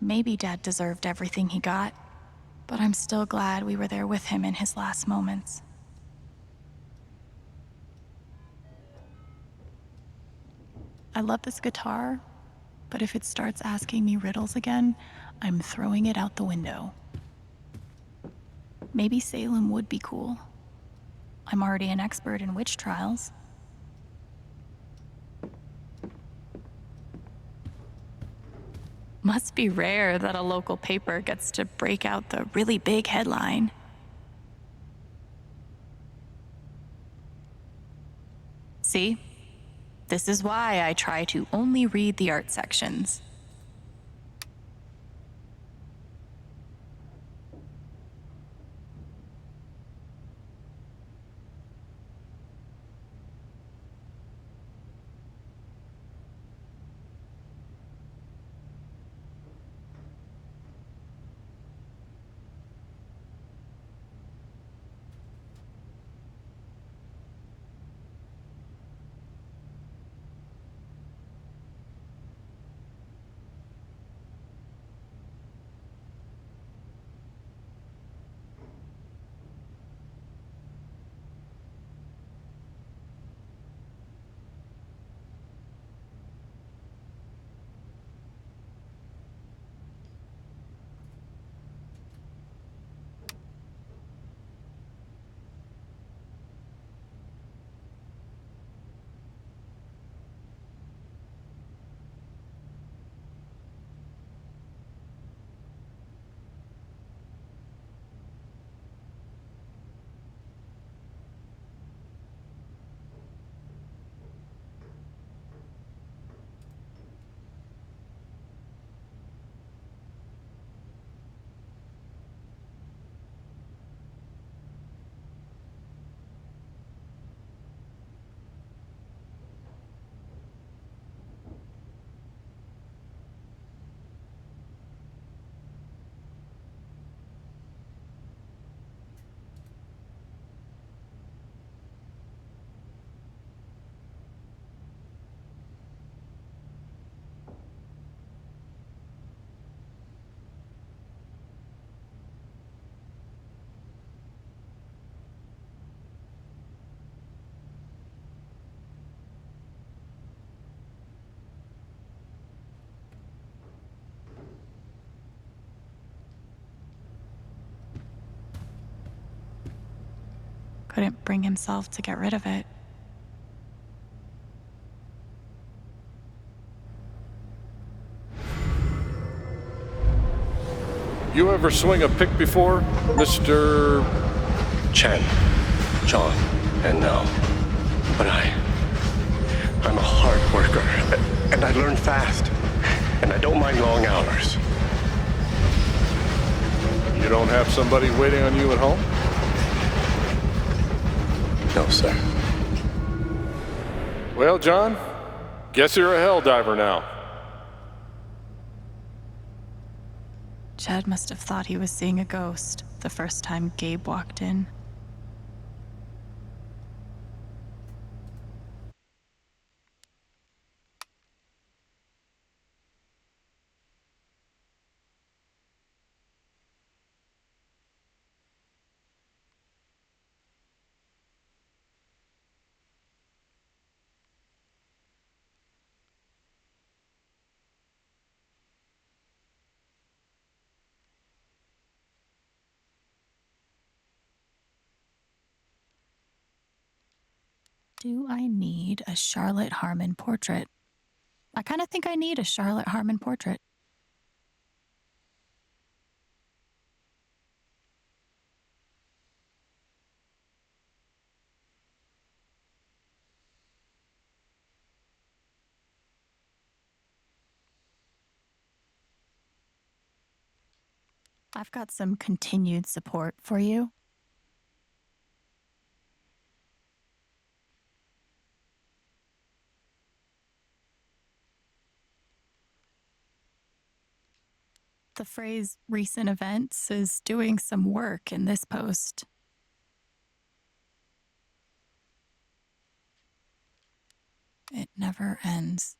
Maybe Dad deserved everything he got, but I'm still glad we were there with him in his last moments. I love this guitar, but if it starts asking me riddles again, I'm throwing it out the window. Maybe Salem would be cool. I'm already an expert in witch trials. Must be rare that a local paper gets to break out the really big headline. See? This is why I try to only read the art sections. Couldn't bring himself to get rid of it. You ever swing a pick before, Mr. Chen, John, and no. But I'm a hard worker, and I learn fast, and I don't mind long hours. You don't have somebody waiting on you at home? No, sir. Well, John, guess you're a hell diver now. Chad must have thought he was seeing a ghost the first time Gabe walked in. Do I need a Charlotte Harmon portrait? I kind of think I need a Charlotte Harmon portrait. I've got some continued support for you. The phrase recent events is doing some work in this post. It never ends.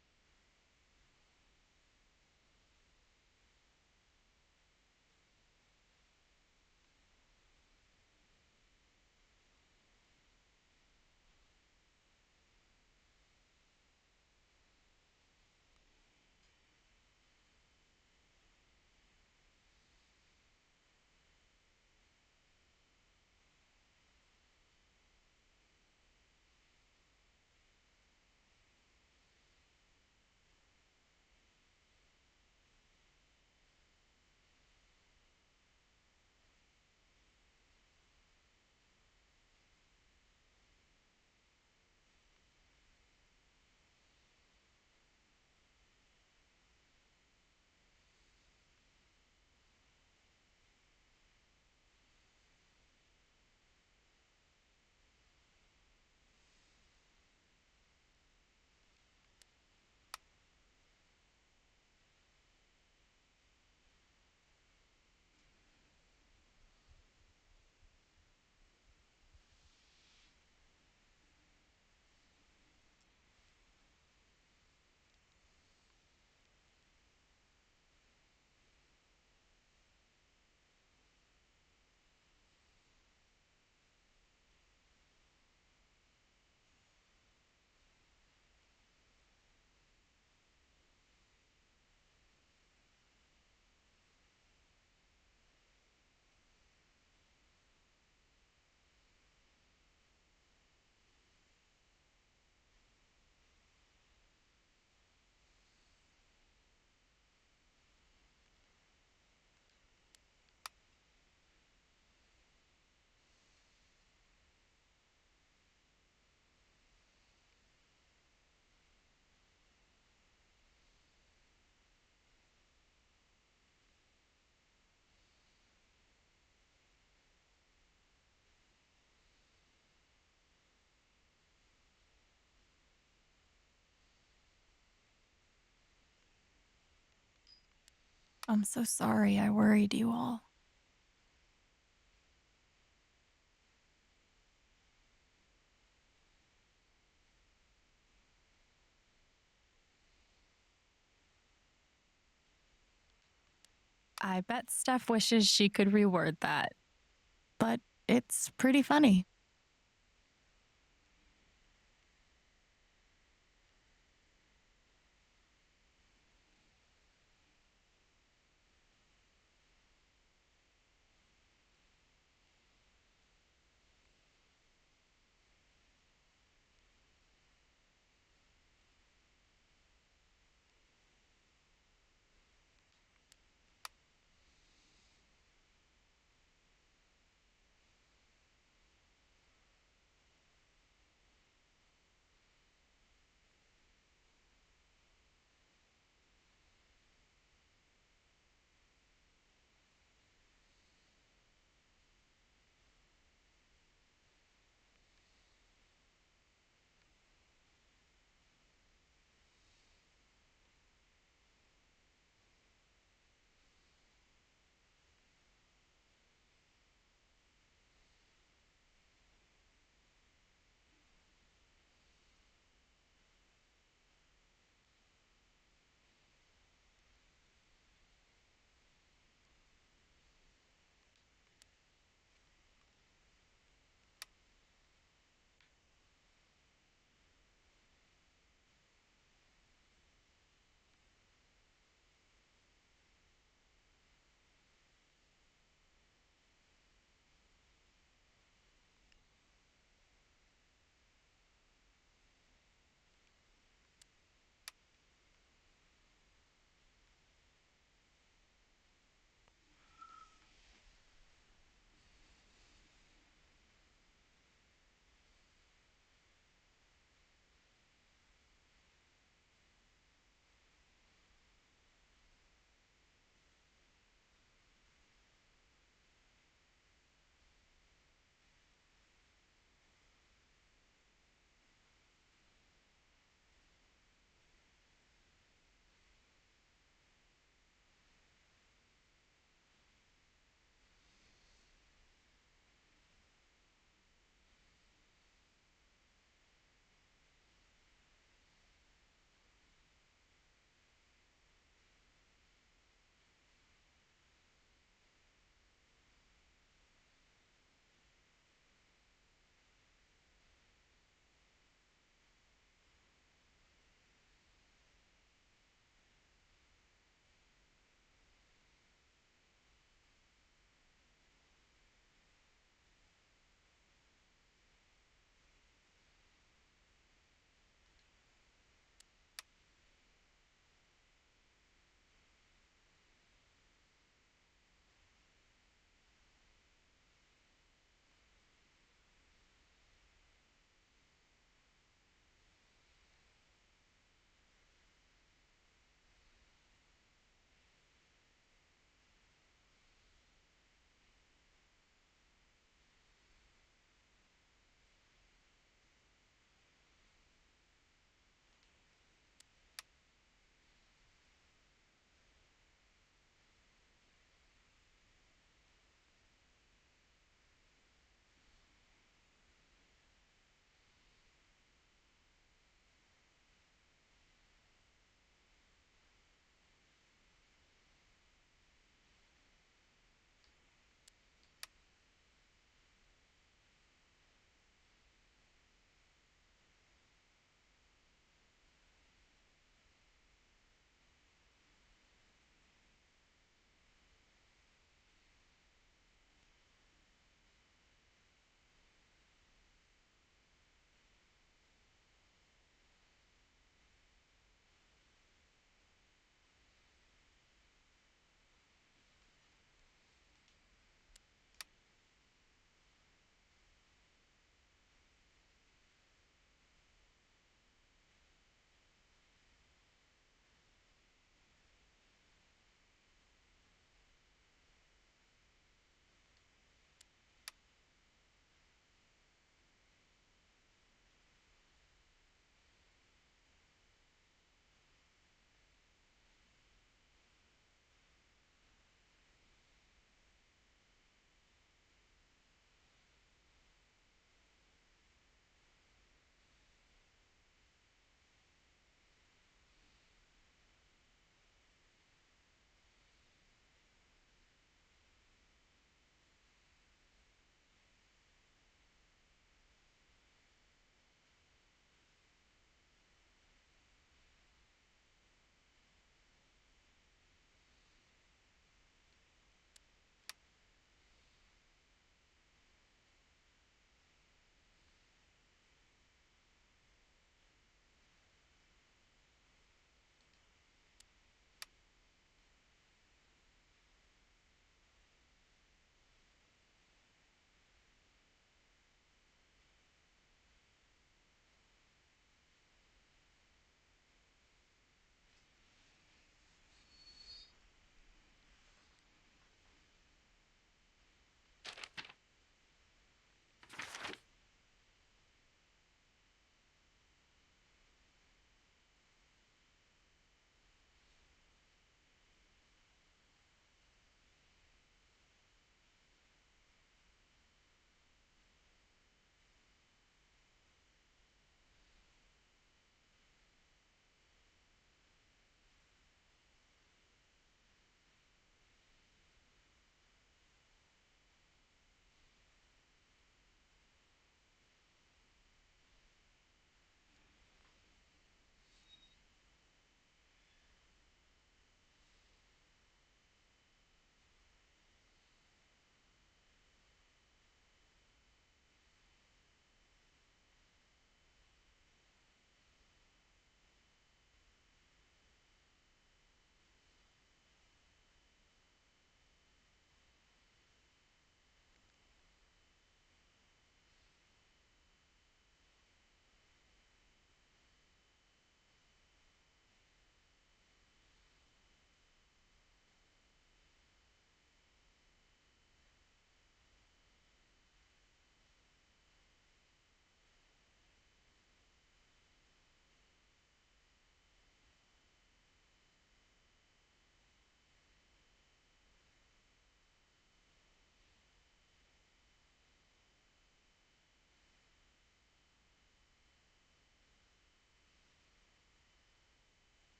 I'm so sorry I worried you all. I bet Steph wishes she could reword that. But it's pretty funny.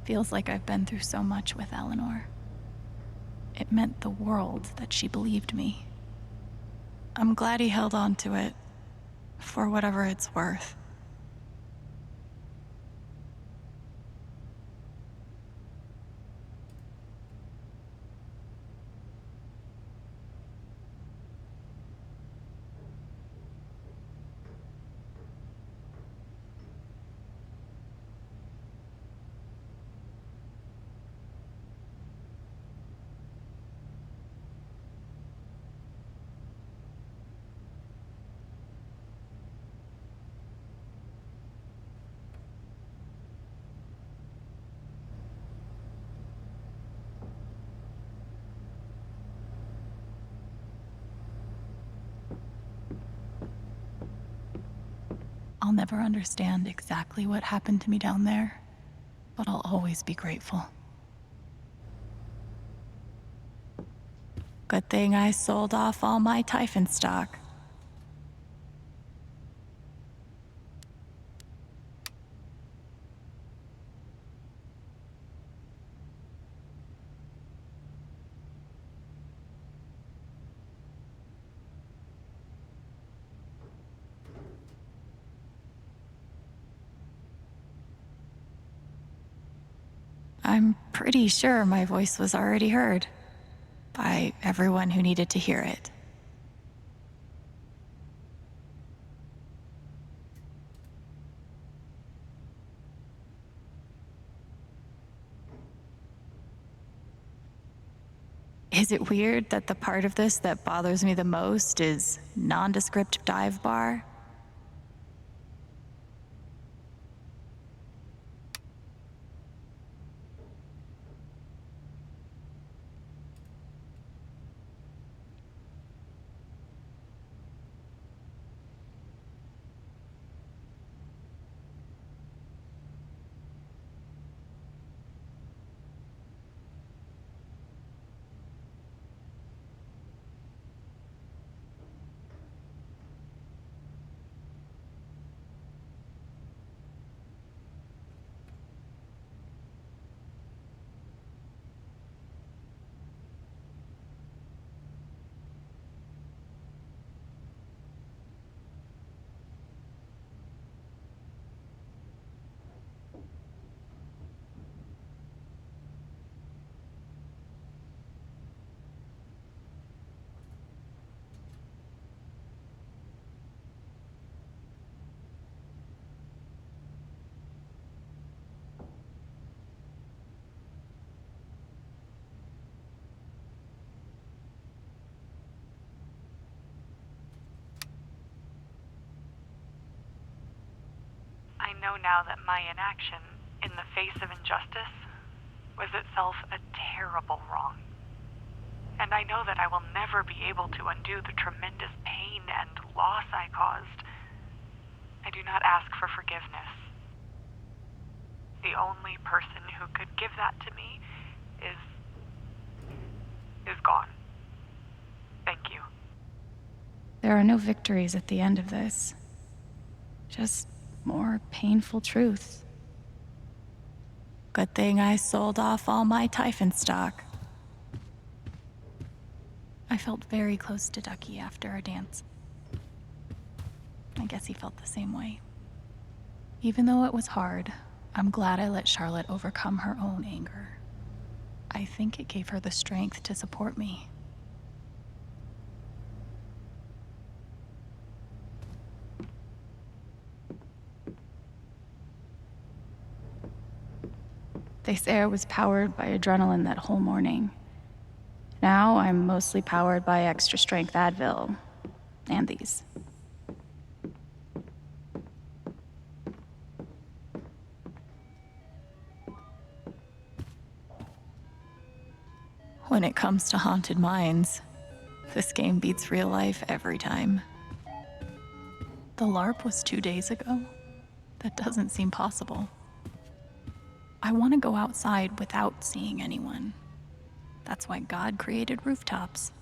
Feels like I've been through so much with Eleanor. It meant the world that she believed me. I'm glad he held on to it, for whatever it's worth. I'll never understand exactly what happened to me down there, but I'll always be grateful. Good thing I sold off all my Typhon stock. I'm pretty sure my voice was already heard by everyone who needed to hear it. Is it weird that the part of this that bothers me the most is nondescript dive bar? I know now that my inaction in the face of injustice was itself a terrible wrong. And I know that I will never be able to undo the tremendous pain and loss I caused. I do not ask for forgiveness. The only person who could give that to me is gone. Thank you. There are no victories at the end of this. Just more painful truths. Good thing I sold off all my Typhon stock. I felt very close to Ducky after our dance. I guess he felt the same way. Even though it was hard, I'm glad I let Charlotte overcome her own anger. I think it gave her the strength to support me. They say I was powered by adrenaline that whole morning. Now I'm mostly powered by extra strength Advil and these. When it comes to haunted minds, this game beats real life every time. The LARP was 2 days ago? That doesn't seem possible. I want to go outside without seeing anyone. That's why God created rooftops.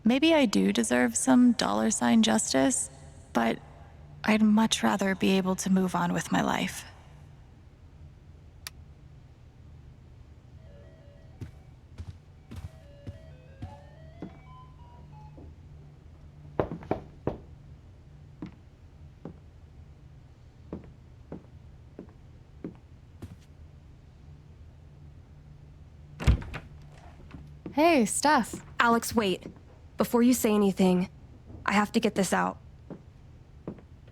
Maybe I do deserve some dollar sign justice, but I'd much rather be able to move on with my life. Hey, Steph. Alex, wait. Before you say anything, I have to get this out.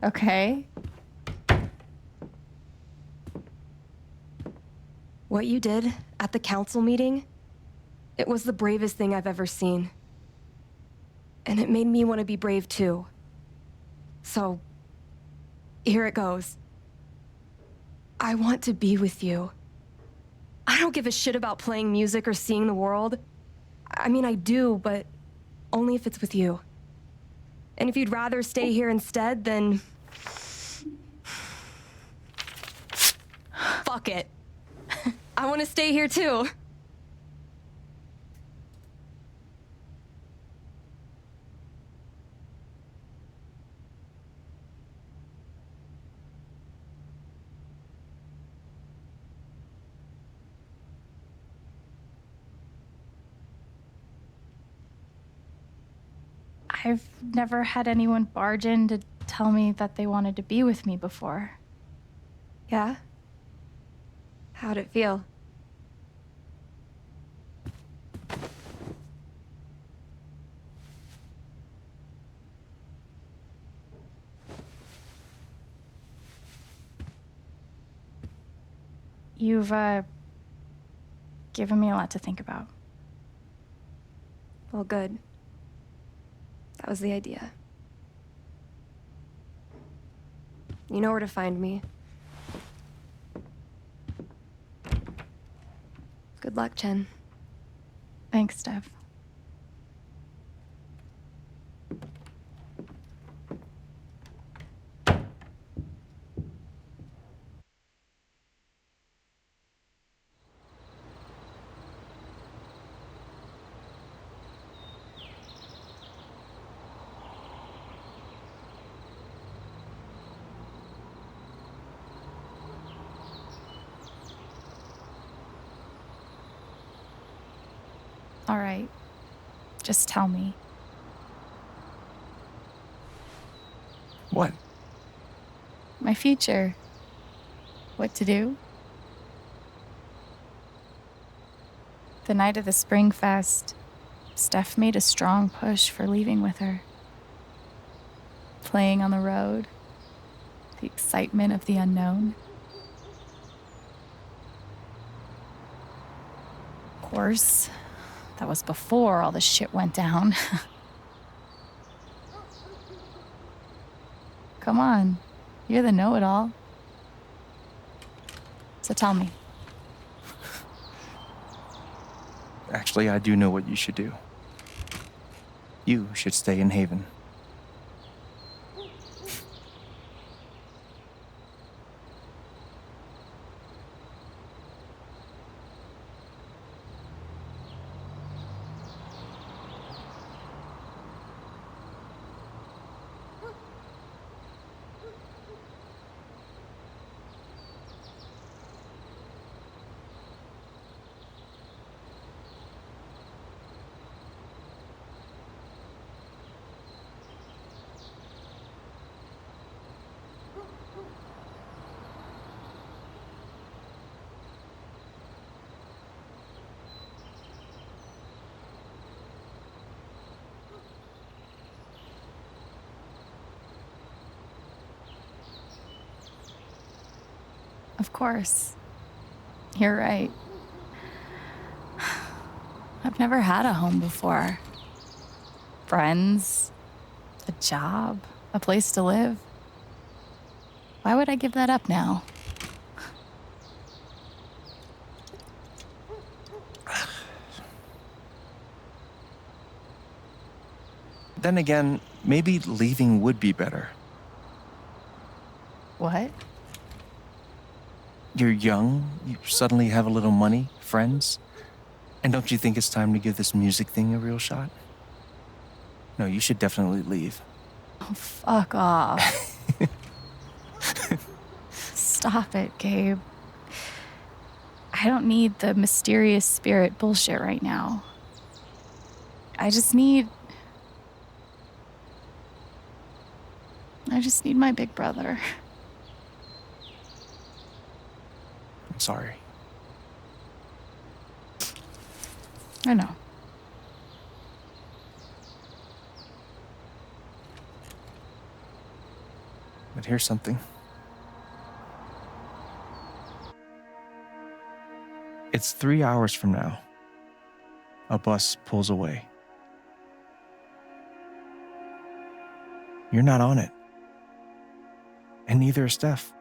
Okay. What you did at the council meeting, it was the bravest thing I've ever seen. And it made me want to be brave too. So, here it goes. I want to be with you. I don't give a shit about playing music or seeing the world. I mean, I do, but only if it's with you. And if you'd rather stay here instead, then... fuck it. I want to stay here too. I've never had anyone barge in to tell me that they wanted to be with me before. Yeah? How'd it feel? You've, given me a lot to think about. Well, good. That was the idea. You know where to find me. Good luck, Chen. Thanks, Steph. All right. Just tell me. What? My future. What to do? The night of the Spring Fest, Steph made a strong push for leaving with her. Playing on the road, the excitement of the unknown. Of course, that was before all the shit went down. Come on, you're the know-it-all. So tell me. Actually, I do know what you should do. You should stay in Haven. Of course. You're right. I've never had a home before. Friends, a job, a place to live. Why would I give that up now? Then again, maybe leaving would be better. What? You're young, you suddenly have a little money, friends. And don't you think it's time to give this music thing a real shot? No, you should definitely leave. Oh, fuck off. Stop it, Gabe. I don't need the mysterious spirit bullshit right now. I just need my big brother. I'm sorry. I know. But here's something. It's 3 hours from now. A bus pulls away. You're not on it. And neither is Steph.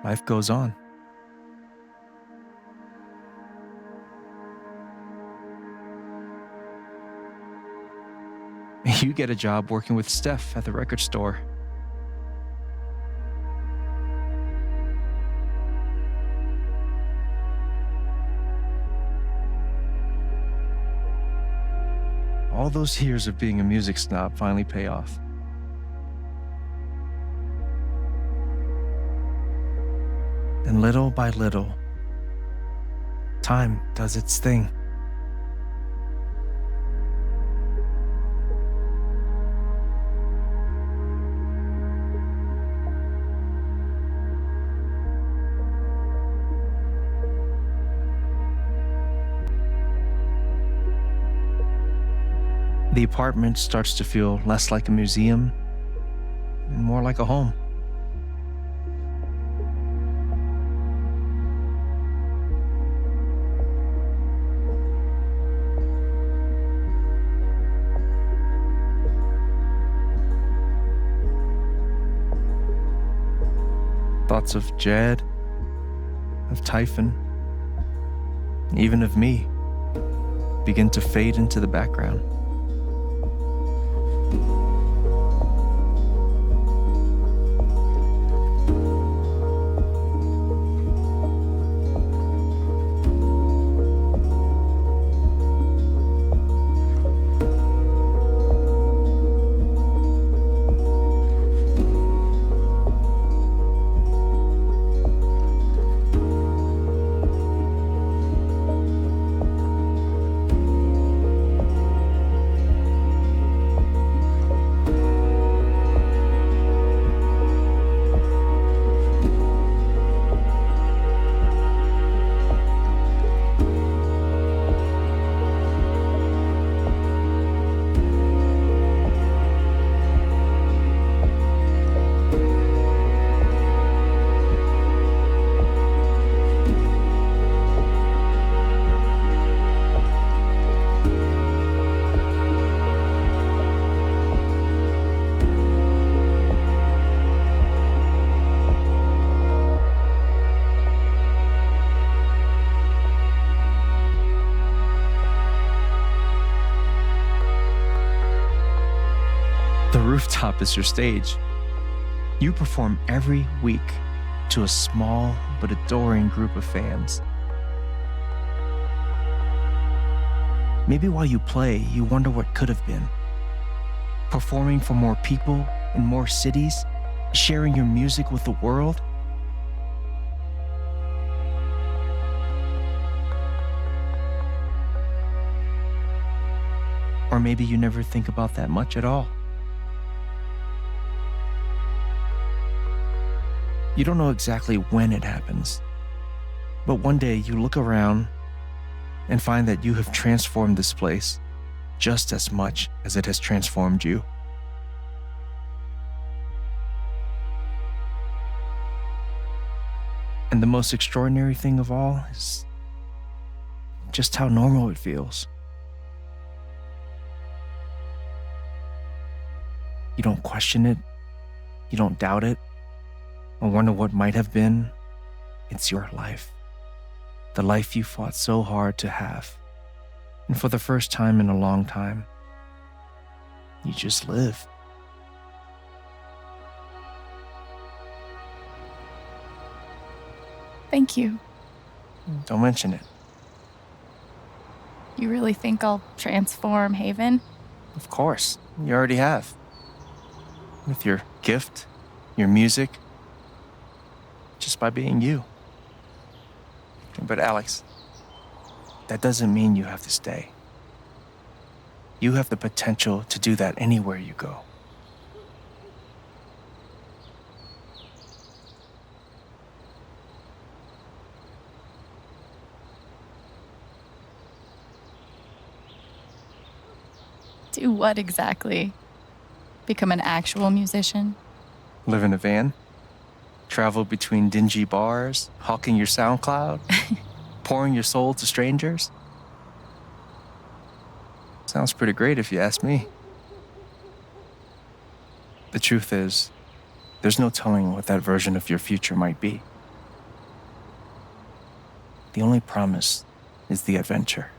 Life goes on. You get a job working with Steph at the record store. All those years of being a music snob finally pay off. And little by little, time does its thing. The apartment starts to feel less like a museum and more like a home. Thoughts of Jed, of Typhon, even of me begin to fade into the background. The rooftop is your stage. You perform every week to a small but adoring group of fans. Maybe while you play, you wonder what could have been. Performing for more people in more cities, sharing your music with the world. Or maybe you never think about that much at all. You don't know exactly when it happens, but one day you look around and find that you have transformed this place just as much as it has transformed you. And the most extraordinary thing of all is just how normal it feels. You don't question it, you don't doubt it, or wonder what might have been. It's your life. The life you fought so hard to have. And for the first time in a long time, you just live. Thank you. Don't mention it. You really think I'll transform Haven? Of course, you already have. With your gift, your music, just by being you. But Alex, that doesn't mean you have to stay. You have the potential to do that anywhere you go. Do what exactly? Become an actual musician? Live in a van, travel between dingy bars, hawking your SoundCloud, pouring your soul to strangers. Sounds pretty great if you ask me. The truth is, there's no telling what that version of your future might be. The only promise is the adventure.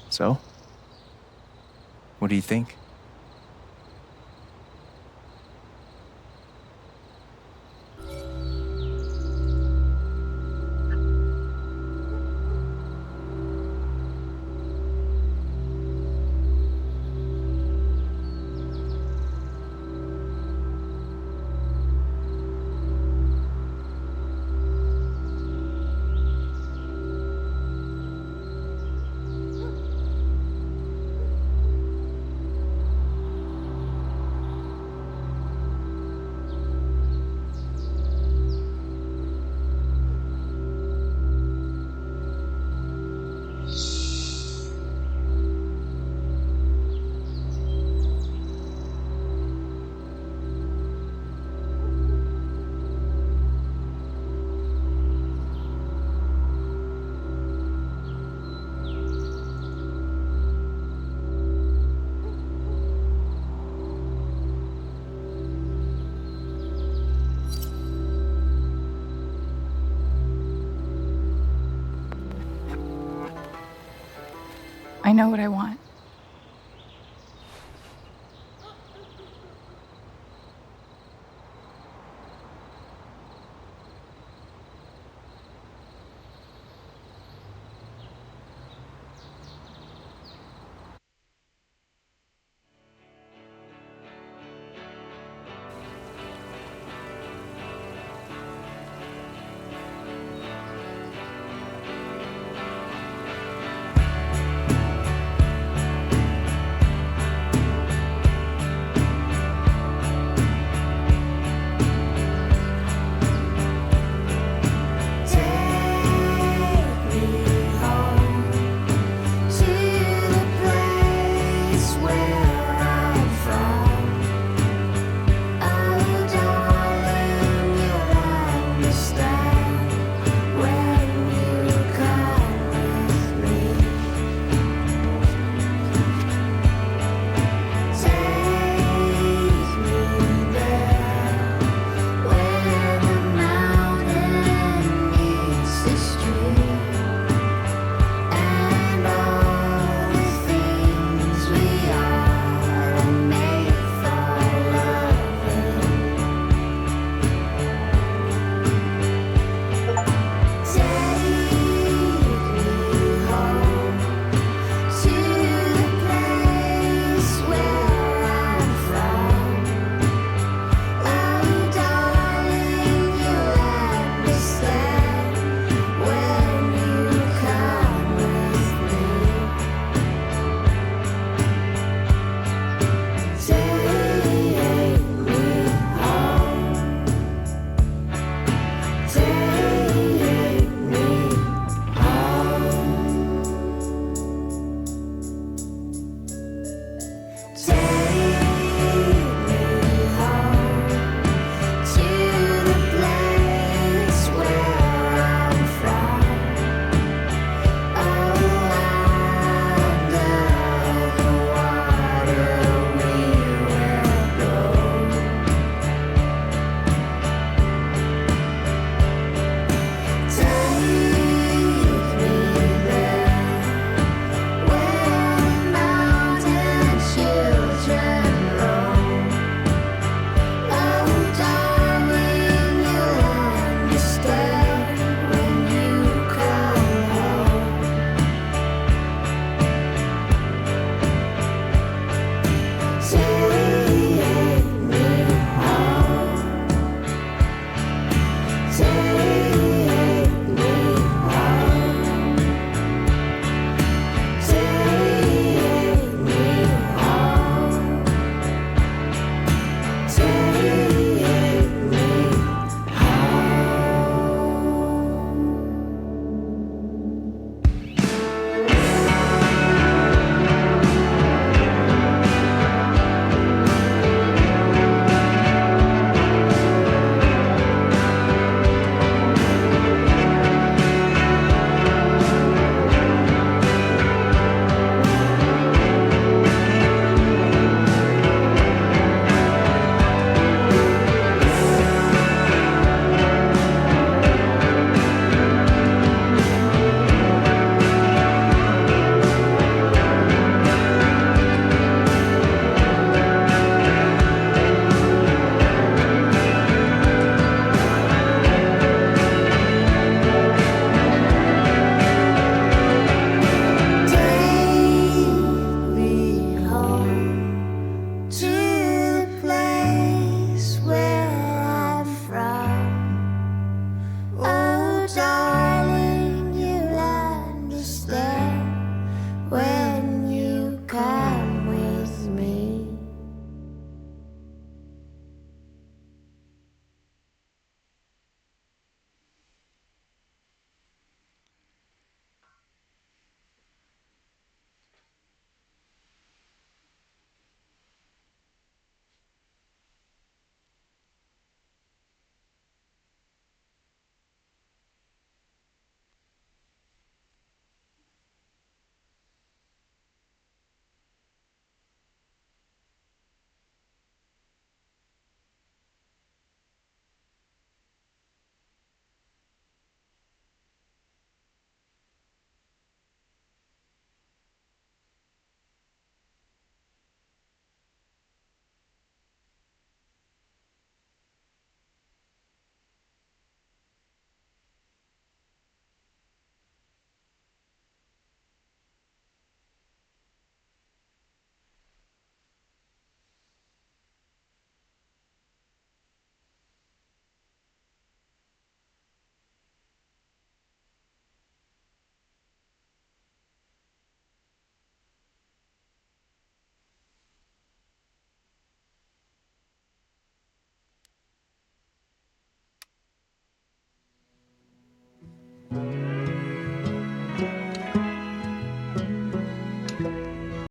So, what do you think? I know what I want.